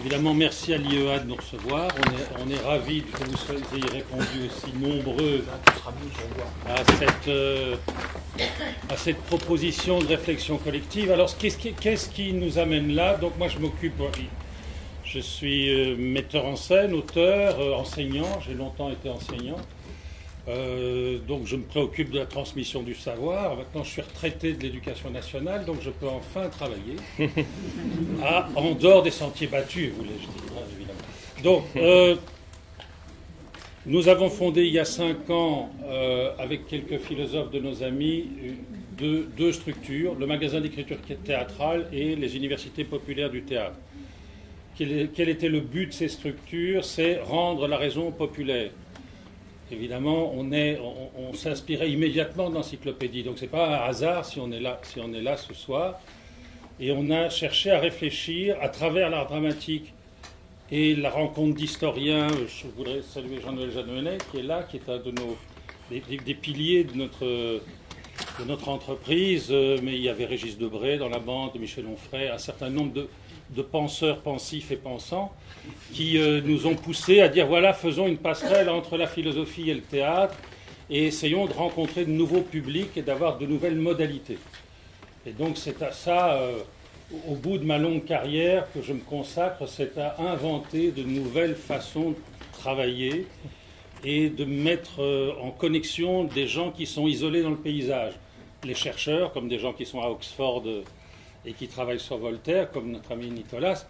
Évidemment, merci à l'IEA de nous recevoir. On est ravis que vous soyez répondu aussi nombreux à cette proposition de réflexion collective. Alors, qu'est-ce qui nous amène là? Donc, moi, je suis metteur en scène, auteur, enseignant. J'ai longtemps été enseignant. Donc, je me préoccupe de la transmission du savoir. Maintenant, je suis retraité de l'éducation nationale, donc je peux enfin travailler en dehors des sentiers battus, voulais-je dire, évidemment. Donc, nous avons fondé il y a 5 ans, avec quelques philosophes de nos amis, deux structures, le magasin d'écriture théâtrale et les universités populaires du théâtre. Quel était le but de ces structures? C'est rendre la raison populaire. Évidemment, on s'inspirait immédiatement de l'encyclopédie, donc ce n'est pas un hasard si on est là ce soir. Et on a cherché à réfléchir à travers l'art dramatique et la rencontre d'historiens. Je voudrais saluer Jean-Noël Jeanneret qui est là, qui est un des piliers de notre entreprise. Mais il y avait Régis Debray dans la bande, Michel Onfray, un certain nombre de penseurs pensifs et pensants qui nous ont poussés à dire voilà, faisons une passerelle entre la philosophie et le théâtre et essayons de rencontrer de nouveaux publics et d'avoir de nouvelles modalités. Et donc c'est à ça, au bout de ma longue carrière, que je me consacre, c'est à inventer de nouvelles façons de travailler et de mettre en connexion des gens qui sont isolés dans le paysage. Les chercheurs, comme des gens qui sont à Oxford et qui travaillent sur Voltaire, comme notre ami Nicolas,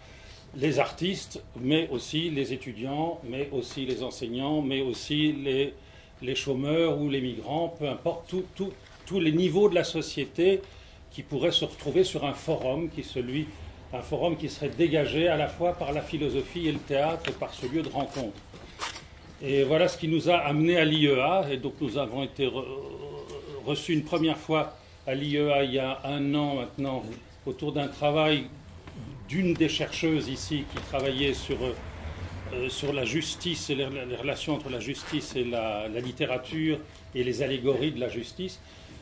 les artistes, mais aussi les étudiants, mais aussi les enseignants, mais aussi les chômeurs ou les migrants, peu importe, tous les niveaux de la société qui pourraient se retrouver sur un forum un forum qui serait dégagé à la fois par la philosophie et le théâtre et par ce lieu de rencontre. Et voilà ce qui nous a amenés à l'IEA, et donc nous avons été reçus une première fois à l'IEA il y a 1 an maintenant, autour d'un travail d'une des chercheuses ici qui travaillait sur la justice et les relations entre la justice et la littérature et les allégories de la justice.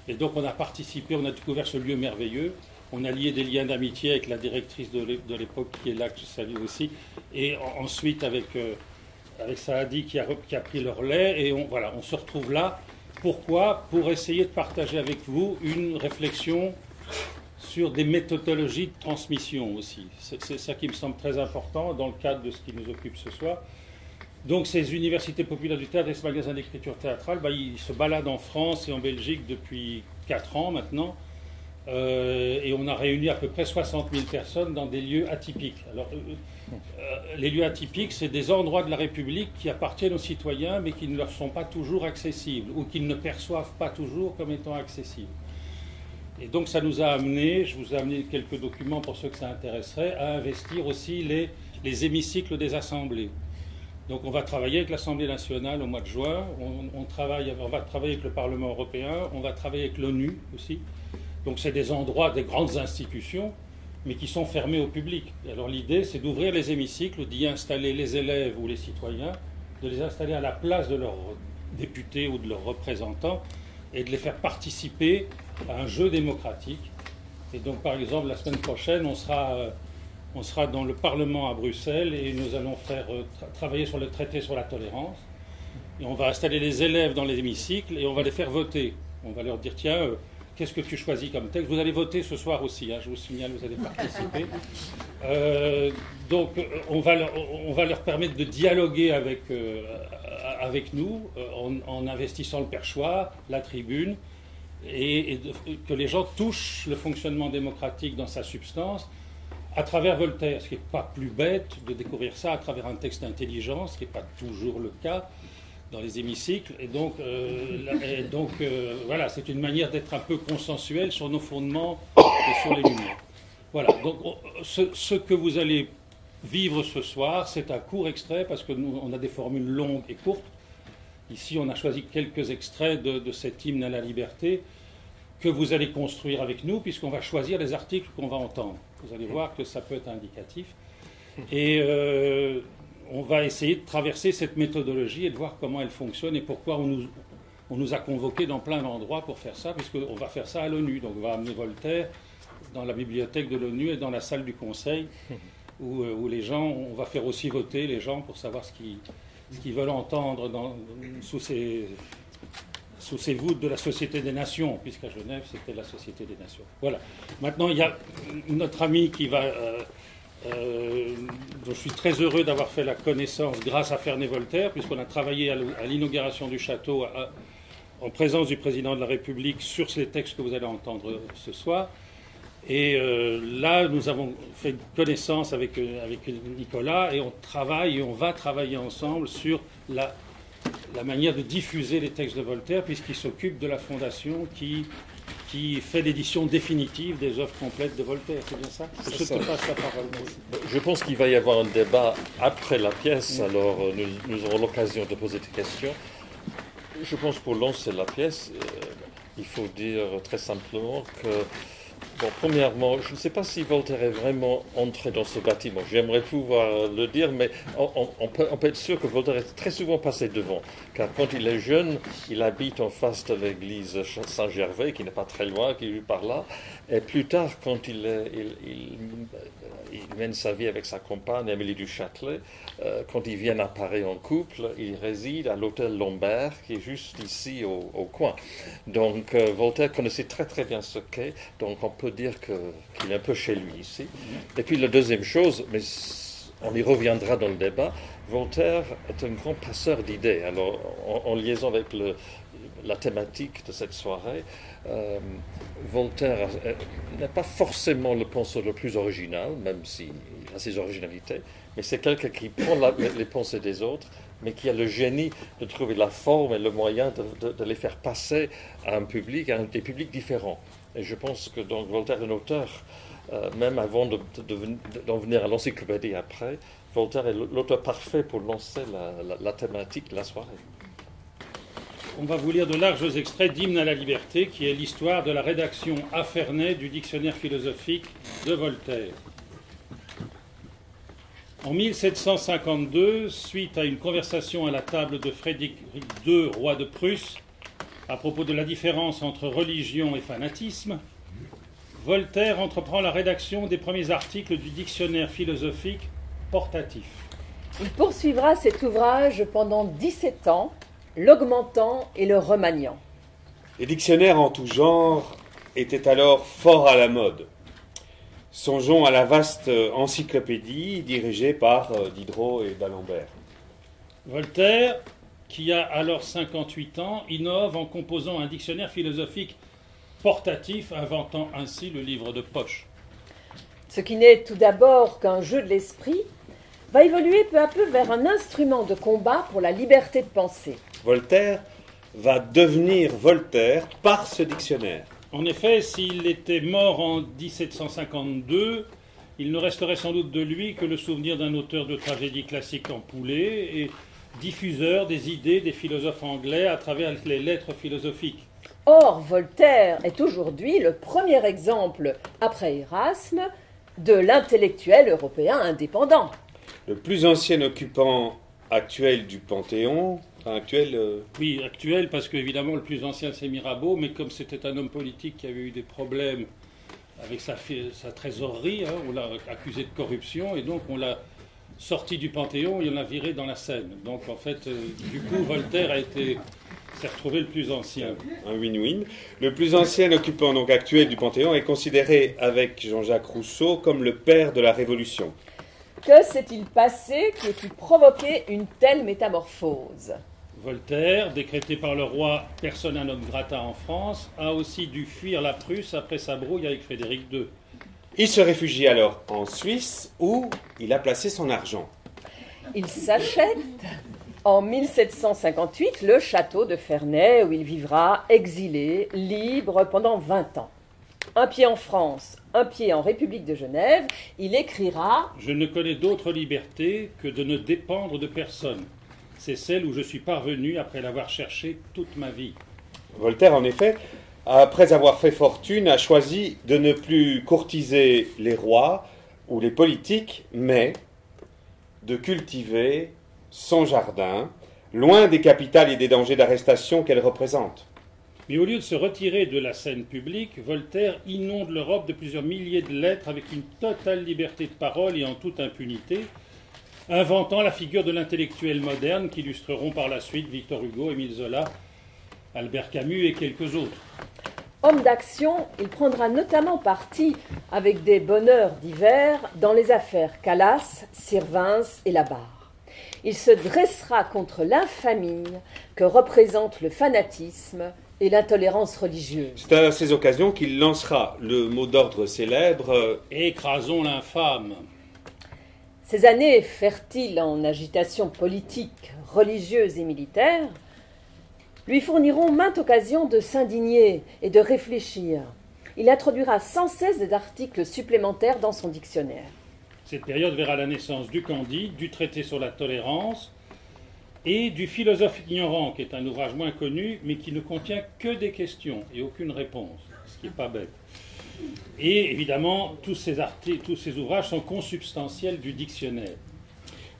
Et donc on a participé, on a découvert ce lieu merveilleux, on a lié des liens d'amitié avec la directrice de l'époque qui est là, que je salue aussi, et ensuite avec Saadi qui a pris le relais, et on se retrouve là. Pourquoi? Pour essayer de partager avec vous une réflexion sur des méthodologies de transmission aussi. C'est ça qui me semble très important dans le cadre de ce qui nous occupe ce soir. Donc ces universités populaires du théâtre et ce magasin d'écriture théâtrale, ils se baladent en France et en Belgique depuis 4 ans maintenant. Et on a réuni à peu près 60 000 personnes dans des lieux atypiques. Alors, les lieux atypiques, c'est des endroits de la République qui appartiennent aux citoyens, mais qui ne leur sont pas toujours accessibles, ou qu'ils ne perçoivent pas toujours comme étant accessibles. Et donc ça nous a amené, je vous ai amené quelques documents pour ceux que ça intéresserait, à investir aussi les hémicycles des assemblées. Donc on va travailler avec l'Assemblée nationale au mois de juin, on va travailler avec le Parlement européen, on va travailler avec l'ONU aussi. Donc c'est des endroits, des grandes institutions, mais qui sont fermés au public. Alors l'idée, c'est d'ouvrir les hémicycles, d'y installer les élèves ou les citoyens, de les installer à la place de leurs députés ou de leurs représentants, et de les faire participer à un jeu démocratique. Et donc par exemple, la semaine prochaine, on sera dans le Parlement à Bruxelles et nous allons faire travailler sur le traité sur la tolérance. Et on va installer les élèves dans les hémicycles et on va les faire voter. On va leur dire, tiens, qu'est-ce que tu choisis comme texte? Vous allez voter ce soir aussi, je vous signale, vous allez participer. Donc on va leur permettre de dialoguer avec nous en investissant le perchoir, la tribune, et que les gens touchent le fonctionnement démocratique dans sa substance à travers Voltaire, ce qui n'est pas plus bête de découvrir ça à travers un texte intelligent, ce qui n'est pas toujours le cas dans les hémicycles. Et donc, voilà, c'est une manière d'être un peu consensuel sur nos fondements et sur les lumières. Voilà, donc ce que vous allez vivre ce soir, c'est un court extrait, parce que nous, on a des formules longues et courtes. Ici, on a choisi quelques extraits de cet hymne à la liberté que vous allez construire avec nous, puisqu'on va choisir les articles qu'on va entendre. Vous allez voir que ça peut être indicatif. Et on va essayer de traverser cette méthodologie et de voir comment elle fonctionne et pourquoi on nous a convoqués dans plein d'endroits pour faire ça, puisqu'on va faire ça à l'ONU. Donc on va amener Voltaire dans la bibliothèque de l'ONU et dans la salle du Conseil. où les gens, on va faire aussi voter les gens pour savoir ce qu'ils veulent entendre sous ces voûtes de la Société des Nations, puisqu'à Genève, c'était la Société des Nations. Voilà. Maintenant, il y a notre ami qui va... dont je suis très heureux d'avoir fait la connaissance grâce à Ferney-Voltaire, puisqu'on a travaillé à l'inauguration du château en présence du président de la République sur les textes que vous allez entendre ce soir. Et là, nous avons fait connaissance avec Nicolas et on travaille et on va travailler ensemble sur la manière de diffuser les textes de Voltaire, puisqu'il s'occupe de la fondation qui fait l'édition définitive des œuvres complètes de Voltaire. C'est bien ça? Je te passe la parole. Je pense qu'il va y avoir un débat après la pièce, alors nous aurons l'occasion de poser des questions. Je pense pour lancer la pièce, il faut dire très simplement que, bon, premièrement, je ne sais pas si Voltaire est vraiment entré dans ce bâtiment. J'aimerais pouvoir le dire, mais on peut être sûr que Voltaire est très souvent passé devant. Car quand il est jeune, il habite en face de l'église Saint-Gervais, qui n'est pas très loin, qui est par là. Et plus tard, quand il mène sa vie avec sa compagne, Amélie du Châtelet, quand ils viennent à Paris en couple, il réside à l'hôtel Lambert, qui est juste ici au coin. Donc Voltaire connaissait très très bien ce quai, donc on peut dire qu'il est un peu chez lui ici. Et puis la deuxième chose, mais on y reviendra dans le débat, Voltaire est un grand passeur d'idées. Alors en liaison avec la thématique de cette soirée, Voltaire n'est pas forcément le penseur le plus original, même s'il a ses originalités, mais c'est quelqu'un qui prend les pensées des autres, mais qui a le génie de trouver la forme et le moyen de les faire passer à un public, à des publics différents. Et je pense que donc Voltaire est un auteur, même avant d'en venir à l'encyclopédie après, Voltaire est l'auteur parfait pour lancer la thématique de la soirée. On va vous lire de larges extraits d'Hymne à la liberté, qui est l'histoire de la rédaction à Ferney du dictionnaire philosophique de Voltaire. En 1752, suite à une conversation à la table de Frédéric II, roi de Prusse, à propos de la différence entre religion et fanatisme, Voltaire entreprend la rédaction des premiers articles du dictionnaire philosophique portatif. Il poursuivra cet ouvrage pendant 17 ans, l'augmentant et le remaniant. Les dictionnaires en tout genre étaient alors fort à la mode. Songeons à la vaste encyclopédie dirigée par Diderot et d'Alembert. Voltaire, qui a alors 58 ans, innove en composant un dictionnaire philosophique portatif, inventant ainsi le livre de poche. Ce qui n'est tout d'abord qu'un jeu de l'esprit, va évoluer peu à peu vers un instrument de combat pour la liberté de penser. Voltaire va devenir Voltaire par ce dictionnaire. En effet, s'il était mort en 1752, il ne resterait sans doute de lui que le souvenir d'un auteur de tragédie classique empoulé et diffuseur des idées des philosophes anglais à travers les lettres philosophiques. Or, Voltaire est aujourd'hui le premier exemple, après Erasme, de l'intellectuel européen indépendant. Le plus ancien occupant actuel du Panthéon, Oui, actuel, parce qu'évidemment le plus ancien c'est Mirabeau, mais comme c'était un homme politique qui avait eu des problèmes avec sa trésorerie, on l'a accusé de corruption, et donc on l'a sorti du Panthéon et on l'a viré dans la Seine. Donc en fait, du coup, Voltaire s'est retrouvé le plus ancien. Un win-win. Le plus ancien occupant donc actuel du Panthéon est considéré avec Jean-Jacques Rousseau comme le père de la Révolution. Que s'est-il passé qui ait pu provoquer une telle métamorphose ? Voltaire, décrété par le roi persona non grata en France, a aussi dû fuir la Prusse après sa brouille avec Frédéric II. Il se réfugie alors en Suisse où il a placé son argent. Il s'achète en 1758 le château de Ferney où il vivra exilé, libre pendant 20 ans. Un pied en France, un pied en République de Genève, il écrira « Je ne connais d'autre liberté que de ne dépendre de personne. C'est celle où je suis parvenu après l'avoir cherchée toute ma vie. » Voltaire, en effet, après avoir fait fortune, a choisi de ne plus courtiser les rois ou les politiques, mais de cultiver son jardin, loin des capitales et des dangers d'arrestation qu'elles représentent. Mais au lieu de se retirer de la scène publique, Voltaire inonde l'Europe de plusieurs milliers de lettres avec une totale liberté de parole et en toute impunité, inventant la figure de l'intellectuel moderne qu'illustreront par la suite Victor Hugo, Émile Zola, Albert Camus et quelques autres. Homme d'action, il prendra notamment parti, avec des bonheurs divers, dans les affaires Calas, Sirvins et Labarre. Il se dressera contre l'infamie que représentent le fanatisme et l'intolérance religieuse. C'est à ces occasions qu'il lancera le mot d'ordre célèbre « Écrasons l'infâme ». Ces années fertiles en agitation politique, religieuse et militaire lui fourniront maintes occasions de s'indigner et de réfléchir. Il introduira sans cesse des articles supplémentaires dans son dictionnaire. Cette période verra la naissance du Candide, du traité sur la tolérance et du philosophe ignorant, qui est un ouvrage moins connu, mais qui ne contient que des questions et aucune réponse, ce qui n'est pas bête. Et évidemment, tous ces ouvrages sont consubstantiels du dictionnaire.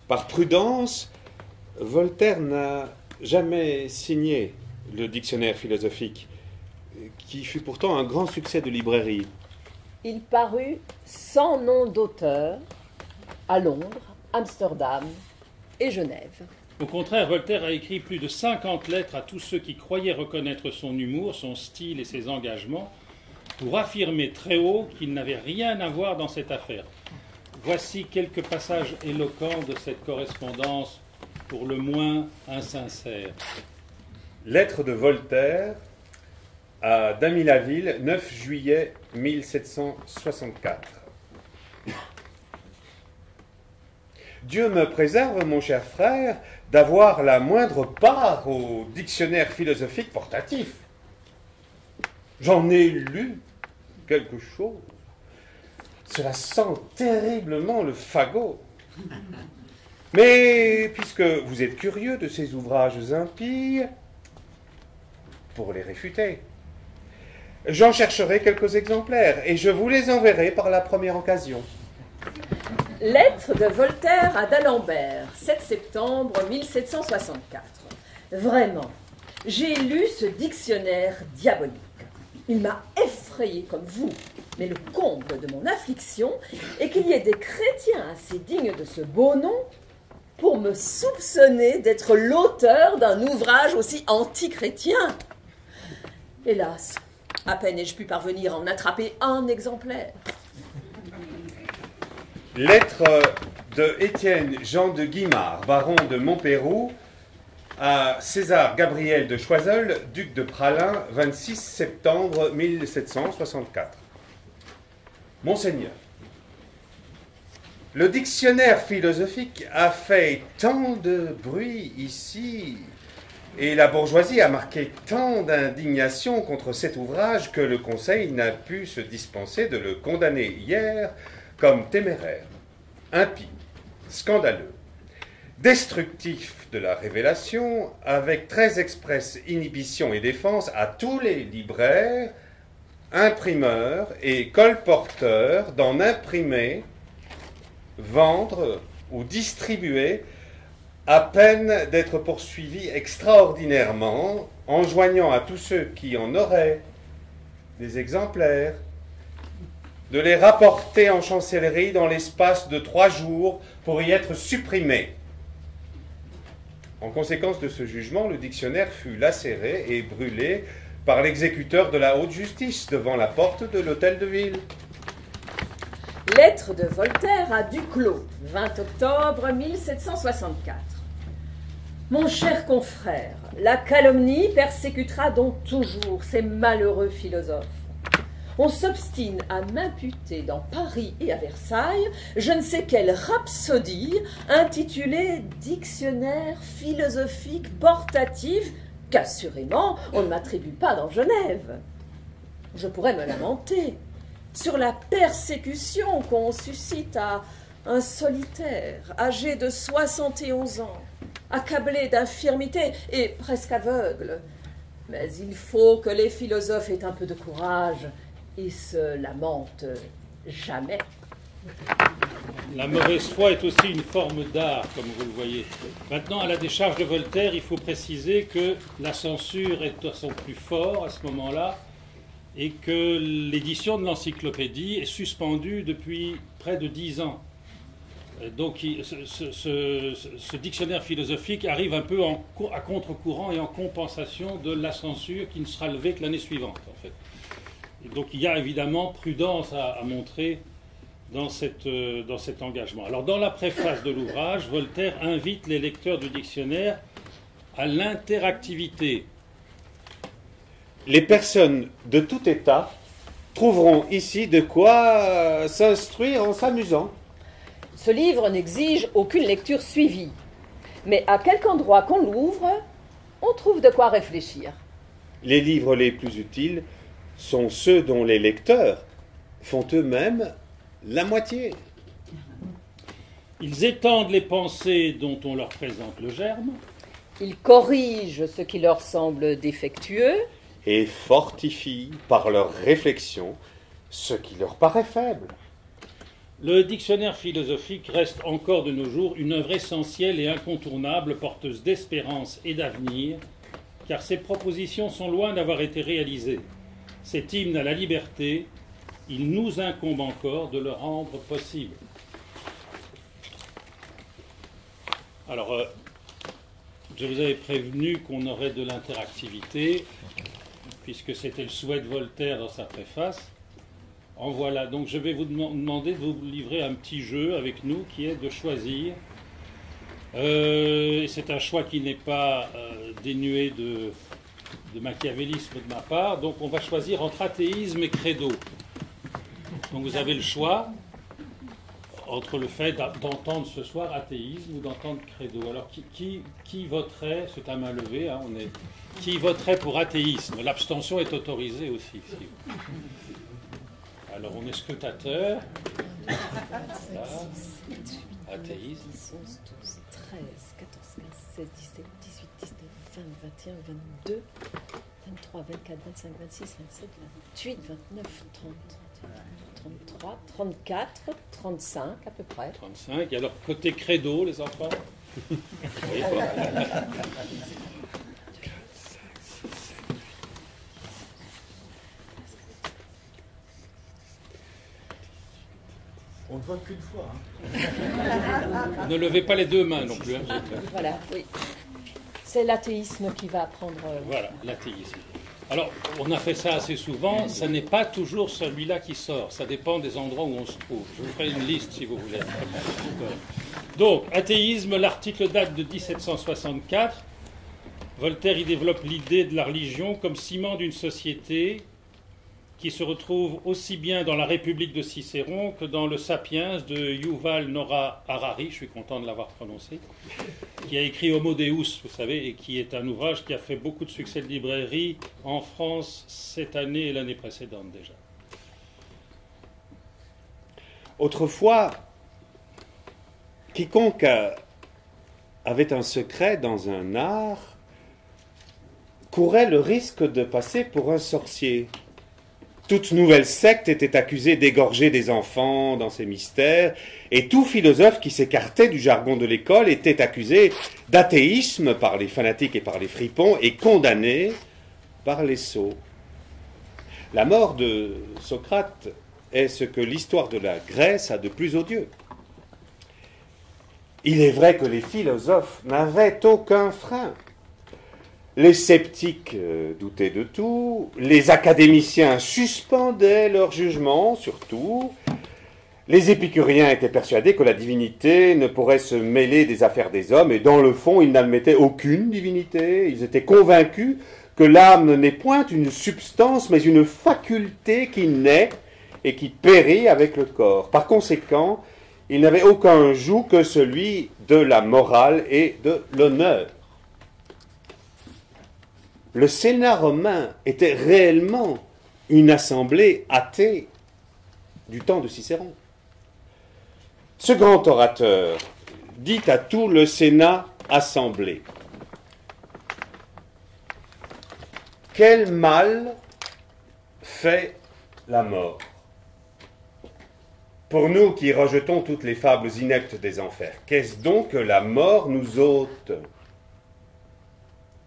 Par prudence, Voltaire n'a jamais signé le dictionnaire philosophique, qui fut pourtant un grand succès de librairie. Il parut sans nom d'auteur à Londres, Amsterdam et Genève. Au contraire, Voltaire a écrit plus de 50 lettres à tous ceux qui croyaient reconnaître son humour, son style et ses engagements, pour affirmer très haut qu'il n'avait rien à voir dans cette affaire. Voici quelques passages éloquents de cette correspondance pour le moins insincère. Lettre de Voltaire à Damilaville, 9 juillet 1764. Dieu me préserve, mon cher frère, d'avoir la moindre part au dictionnaire philosophique portatif. J'en ai lu quelque chose. Cela sent terriblement le fagot. Mais puisque vous êtes curieux de ces ouvrages impies, pour les réfuter, j'en chercherai quelques exemplaires et je vous les enverrai par la première occasion. Lettre de Voltaire à d'Alembert, 7 septembre 1764. Vraiment, j'ai lu ce dictionnaire diabolique. Il m'a effrayé comme vous, mais le comble de mon affliction est qu'il y ait des chrétiens assez dignes de ce beau nom pour me soupçonner d'être l'auteur d'un ouvrage aussi anti-chrétien. Hélas, à peine ai-je pu parvenir à en attraper un exemplaire. Lettre de Étienne Jean de Guimard, baron de Montpeyroux, à César Gabriel de Choiseul, duc de Praslin, 26 septembre 1764. Monseigneur, le dictionnaire philosophique a fait tant de bruit ici, et la bourgeoisie a marqué tant d'indignation contre cet ouvrage que le Conseil n'a pu se dispenser de le condamner hier comme téméraire, impie, scandaleux, destructif de la révélation, avec très expresse inhibition et défense à tous les libraires, imprimeurs et colporteurs d'en imprimer, vendre ou distribuer à peine d'être poursuivis extraordinairement, enjoignant à tous ceux qui en auraient des exemplaires de les rapporter en chancellerie dans l'espace de 3 jours pour y être supprimés. En conséquence de ce jugement, le dictionnaire fut lacéré et brûlé par l'exécuteur de la haute justice devant la porte de l'hôtel de ville. Lettre de Voltaire à Duclos, 20 octobre 1764. Mon cher confrère, la calomnie persécutera donc toujours ces malheureux philosophes. On s'obstine à m'imputer dans Paris et à Versailles je ne sais quelle rhapsodie intitulée « Dictionnaire philosophique portatif » qu'assurément on ne m'attribue pas dans Genève. Je pourrais me lamenter sur la persécution qu'on suscite à un solitaire âgé de 71 ans, accablé d'infirmité et presque aveugle. Mais il faut que les philosophes aient un peu de courage et se lamentent jamais. La mauvaise foi est aussi une forme d'art, comme vous le voyez. Maintenant, à la décharge de Voltaire, il faut préciser que la censure est à son plus fort à ce moment-là et que l'édition de l'encyclopédie est suspendue depuis près de 10 ans. Donc ce dictionnaire philosophique arrive un peu à contre-courant et en compensation de la censure qui ne sera levée que l'année suivante, en fait. Et donc il y a évidemment prudence à montrer dans cet engagement. Alors dans la préface de l'ouvrage, Voltaire invite les lecteurs du dictionnaire à l'interactivité. Les personnes de tout état trouveront ici de quoi s'instruire en s'amusant. Ce livre n'exige aucune lecture suivie, mais à quelque endroit qu'on l'ouvre, on trouve de quoi réfléchir. Les livres les plus utiles sont ceux dont les lecteurs font eux-mêmes la moitié. Ils étendent les pensées dont on leur présente le germe. Ils corrigent ce qui leur semble défectueux. Et fortifient par leurs réflexions ce qui leur paraît faible. Le dictionnaire philosophique reste encore de nos jours une œuvre essentielle et incontournable, porteuse d'espérance et d'avenir, car ses propositions sont loin d'avoir été réalisées. Cet hymne à la liberté, il nous incombe encore de le rendre possible. Alors, je vous avais prévenu qu'on aurait de l'interactivité, puisque c'était le souhait de Voltaire dans sa préface. En voilà, donc je vais vous demander de vous livrer un petit jeu avec nous, qui est de choisir. Et c'est un choix qui n'est pas dénué de machiavélisme de ma part, donc on va choisir entre athéisme et credo. Donc vous avez le choix entre le fait d'entendre ce soir athéisme ou d'entendre credo. Alors qui voterait, c'est à main levée, hein, qui voterait pour athéisme? L'abstention est autorisée aussi. Alors on est scrutateur. Voilà. Athéisme. 11, 12, 13, 14, 15, 16, 17, 18, 19, 20, 21, 22, 23, 24, 25, 26, 27, 28, 29, 30, 33, 34, 35 à peu près. 35. Et alors côté credo, les enfants? Vous voyez pas. On ne vote qu'une fois. Hein. Ne levez pas les deux mains non plus. Hein. Voilà, oui. C'est l'athéisme qui va prendre... Voilà, l'athéisme. Alors, on a fait ça assez souvent. Ça n'est pas toujours celui-là qui sort. Ça dépend des endroits où on se trouve. Je vous ferai une liste si vous voulez. Donc, athéisme, l'article date de 1764. Voltaire y développe l'idée de la religion comme ciment d'une société qui se retrouve aussi bien dans la République de Cicéron que dans le Sapiens de Yuval Noah Harari, je suis content de l'avoir prononcé, qui a écrit Homo Deus, vous savez, et qui est un ouvrage qui a fait beaucoup de succès de librairie en France cette année et l'année précédente déjà. Autrefois, quiconque avait un secret dans un art courait le risque de passer pour un sorcier. Toute nouvelle secte était accusée d'égorger des enfants dans ses mystères, et tout philosophe qui s'écartait du jargon de l'école était accusé d'athéisme par les fanatiques et par les fripons, et condamné par les sots. La mort de Socrate est ce que l'histoire de la Grèce a de plus odieux. Il est vrai que les philosophes n'avaient aucun frein. Les sceptiques doutaient de tout, les académiciens suspendaient leur jugement sur tout, les épicuriens étaient persuadés que la divinité ne pourrait se mêler des affaires des hommes, et dans le fond, ils n'admettaient aucune divinité. Ils étaient convaincus que l'âme n'est point une substance, mais une faculté qui naît et qui périt avec le corps. Par conséquent, ils n'avaient aucun joug que celui de la morale et de l'honneur. Le Sénat romain était réellement une assemblée athée du temps de Cicéron. Ce grand orateur dit à tout le Sénat assemblé: quel mal fait la mort? Pour nous qui rejetons toutes les fables ineptes des enfers, qu'est-ce donc que la mort nous ôte?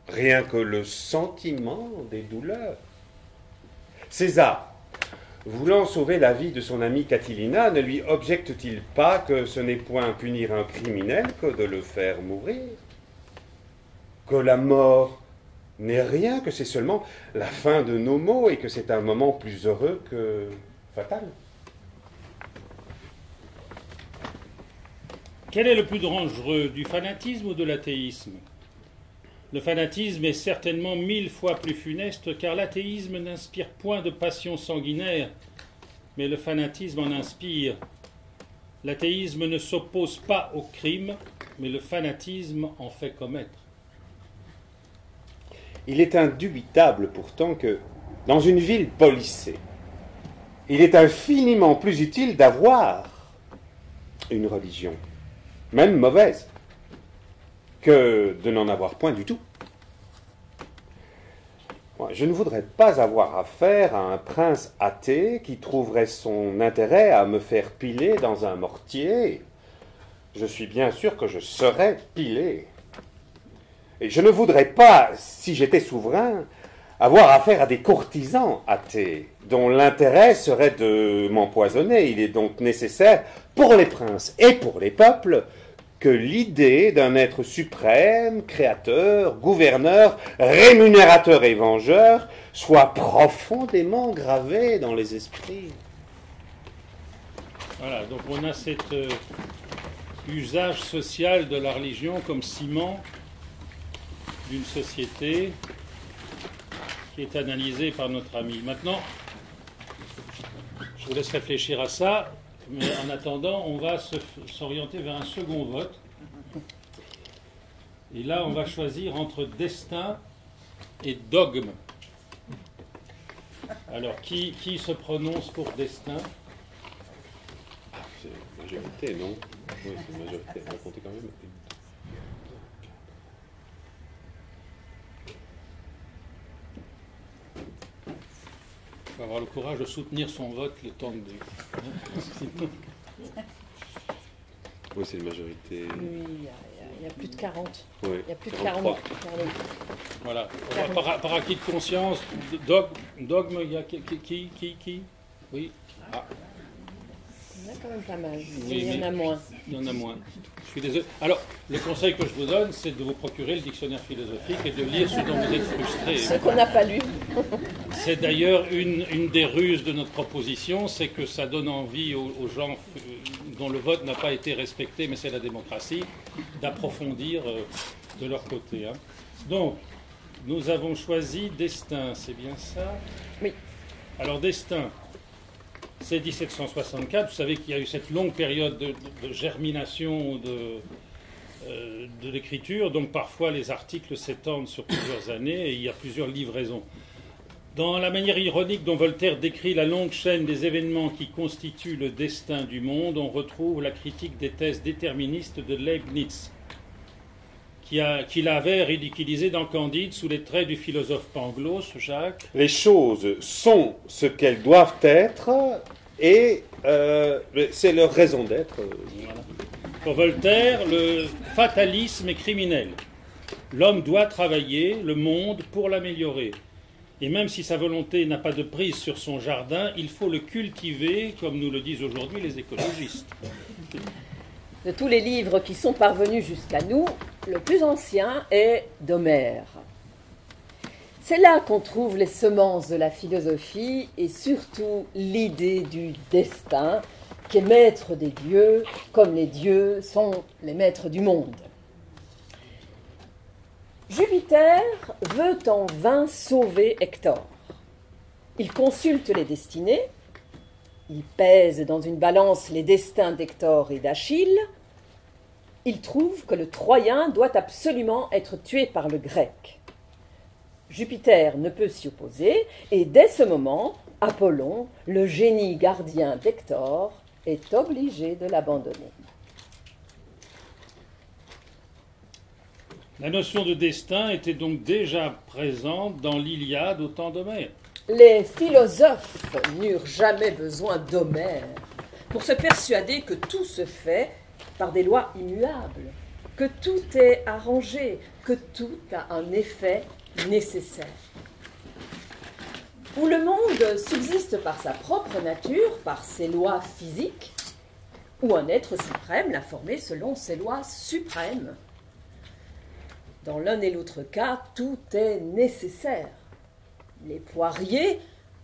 Rien que le sentiment des douleurs. César, voulant sauver la vie de son amie Catilina, ne lui objecte-t-il pas que ce n'est point punir un criminel que de le faire mourir? Que la mort n'est rien, que c'est seulement la fin de nos maux et que c'est un moment plus heureux que fatal? Quel est le plus dangereux, du fanatisme ou de l'athéisme? Le fanatisme est certainement 1000 fois plus funeste, car l'athéisme n'inspire point de passion sanguinaire, mais le fanatisme en inspire. L'athéisme ne s'oppose pas au crime, mais le fanatisme en fait commettre. Il est indubitable pourtant que, dans une ville policée, il est infiniment plus utile d'avoir une religion, même mauvaise, que de n'en avoir point du tout. Moi, je ne voudrais pas avoir affaire à un prince athée qui trouverait son intérêt à me faire piler dans un mortier. Je suis bien sûr que je serais pilé. Et je ne voudrais pas, si j'étais souverain, avoir affaire à des courtisans athées, dont l'intérêt serait de m'empoisonner. Il est donc nécessaire, pour les princes et pour les peuples, que l'idée d'un être suprême, créateur, gouverneur, rémunérateur et vengeur soit profondément gravée dans les esprits. Voilà, donc on a cet usage social de la religion comme ciment d'une société qui est analysée par notre ami. Maintenant, je vous laisse réfléchir à ça. Mais en attendant, on va s'orienter vers un second vote. Et là, on va choisir entre destin et dogme. Alors, qui se prononce pour destin? C'est la majorité, non? Oui, c'est la majorité. On va compter quand même. Il faut avoir le courage de soutenir son vote le temps de... Oui, c'est une majorité. Oui, il y a plus de 40. Oui, Il y a plus de 43. 40. Voilà. Par acquis de conscience, dogme, il y a qui? Oui. Ah. Il y en a quand même pas mal. Oui, Il y en a moins. Il y en a moins. Je suis désolé. Alors, le conseil que je vous donne, c'est de vous procurer le dictionnaire philosophique et de lire ce dont vous êtes frustré. Ce qu'on n'a pas lu. C'est d'ailleurs une des ruses de notre proposition, c'est que ça donne envie aux gens dont le vote n'a pas été respecté, mais c'est la démocratie, d'approfondir de leur côté. Hein. Donc, nous avons choisi destin, c'est bien ça? Oui. Alors, destin, c'est 1764. Vous savez qu'il y a eu cette longue période de germination de l'écriture, donc parfois les articles s'étendent sur plusieurs années et il y a plusieurs livraisons. Dans la manière ironique dont Voltaire décrit la longue chaîne des événements qui constituent le destin du monde, on retrouve la critique des thèses déterministes de Leibniz, qu'il avait ridiculisé dans Candide sous les traits du philosophe Pangloss, Jacques. Les choses sont ce qu'elles doivent être et c'est leur raison d'être. Voilà. Pour Voltaire, le fatalisme est criminel. L'homme doit travailler le monde pour l'améliorer. Et même si sa volonté n'a pas de prise sur son jardin, il faut le cultiver, comme nous le disent aujourd'hui les écologistes. De tous les livres qui sont parvenus jusqu'à nous, le plus ancien est d'Homère. C'est là qu'on trouve les semences de la philosophie et surtout l'idée du destin, qui est maître des dieux, comme les dieux sont les maîtres du monde. Jupiter veut en vain sauver Hector. Il consulte les destinées, il pèse dans une balance les destins d'Hector et d'Achille. Il trouve que le Troyen doit absolument être tué par le Grec. Jupiter ne peut s'y opposer, et dès ce moment, Apollon, le génie gardien d'Hector, est obligé de l'abandonner. La notion de destin était donc déjà présente dans l'Iliade au temps d'Homère. Les philosophes n'eurent jamais besoin d'Homère pour se persuader que tout se fait par des lois immuables, que tout est arrangé, que tout a un effet nécessaire. Où le monde subsiste par sa propre nature, par ses lois physiques, où un être suprême l'a formé selon ses lois suprêmes. Dans l'un et l'autre cas, tout est nécessaire. Les poiriers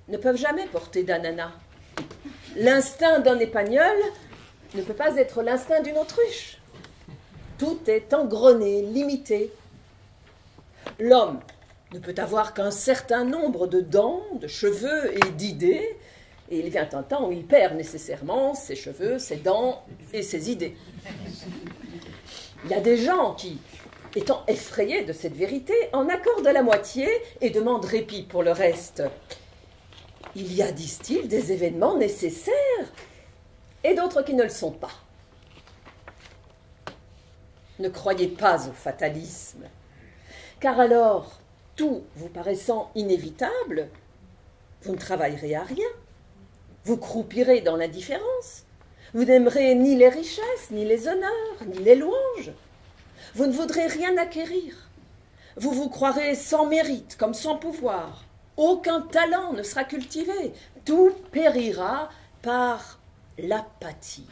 ne peuvent jamais porter d'ananas. L'instinct d'un épagneul ne peut pas être l'instinct d'une autruche. Tout est engrené, limité. L'homme ne peut avoir qu'un certain nombre de dents, de cheveux et d'idées, et il vient un temps où il perd nécessairement ses cheveux, ses dents et ses idées. Il y a des gens qui, étant effrayés de cette vérité, en accordent la moitié et demandent répit pour le reste. Il y a, disent-ils, des événements nécessaires et d'autres qui ne le sont pas. Ne croyez pas au fatalisme, car alors, tout vous paraissant inévitable, vous ne travaillerez à rien. Vous croupirez dans l'indifférence. Vous n'aimerez ni les richesses, ni les honneurs, ni les louanges. Vous ne voudrez rien acquérir. Vous vous croirez sans mérite, comme sans pouvoir. Aucun talent ne sera cultivé. Tout périra par l'apathie.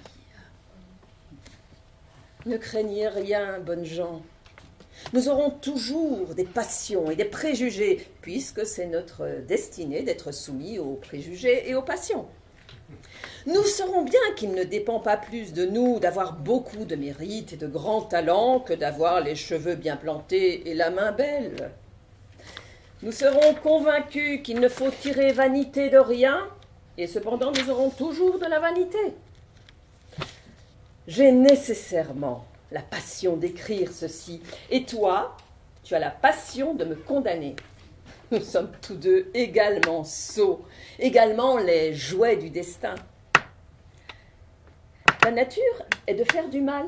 Ne craignez rien, bonnes gens. Nous aurons toujours des passions et des préjugés, puisque c'est notre destinée d'être soumis aux préjugés et aux passions. Nous saurons bien qu'il ne dépend pas plus de nous d'avoir beaucoup de mérite et de grands talents que d'avoir les cheveux bien plantés et la main belle. Nous serons convaincus qu'il ne faut tirer vanité de rien, et cependant nous aurons toujours de la vanité. J'ai nécessairement la passion d'écrire ceci, et toi, tu as la passion de me condamner. Nous sommes tous deux également sots, également les jouets du destin. La nature est de faire du mal,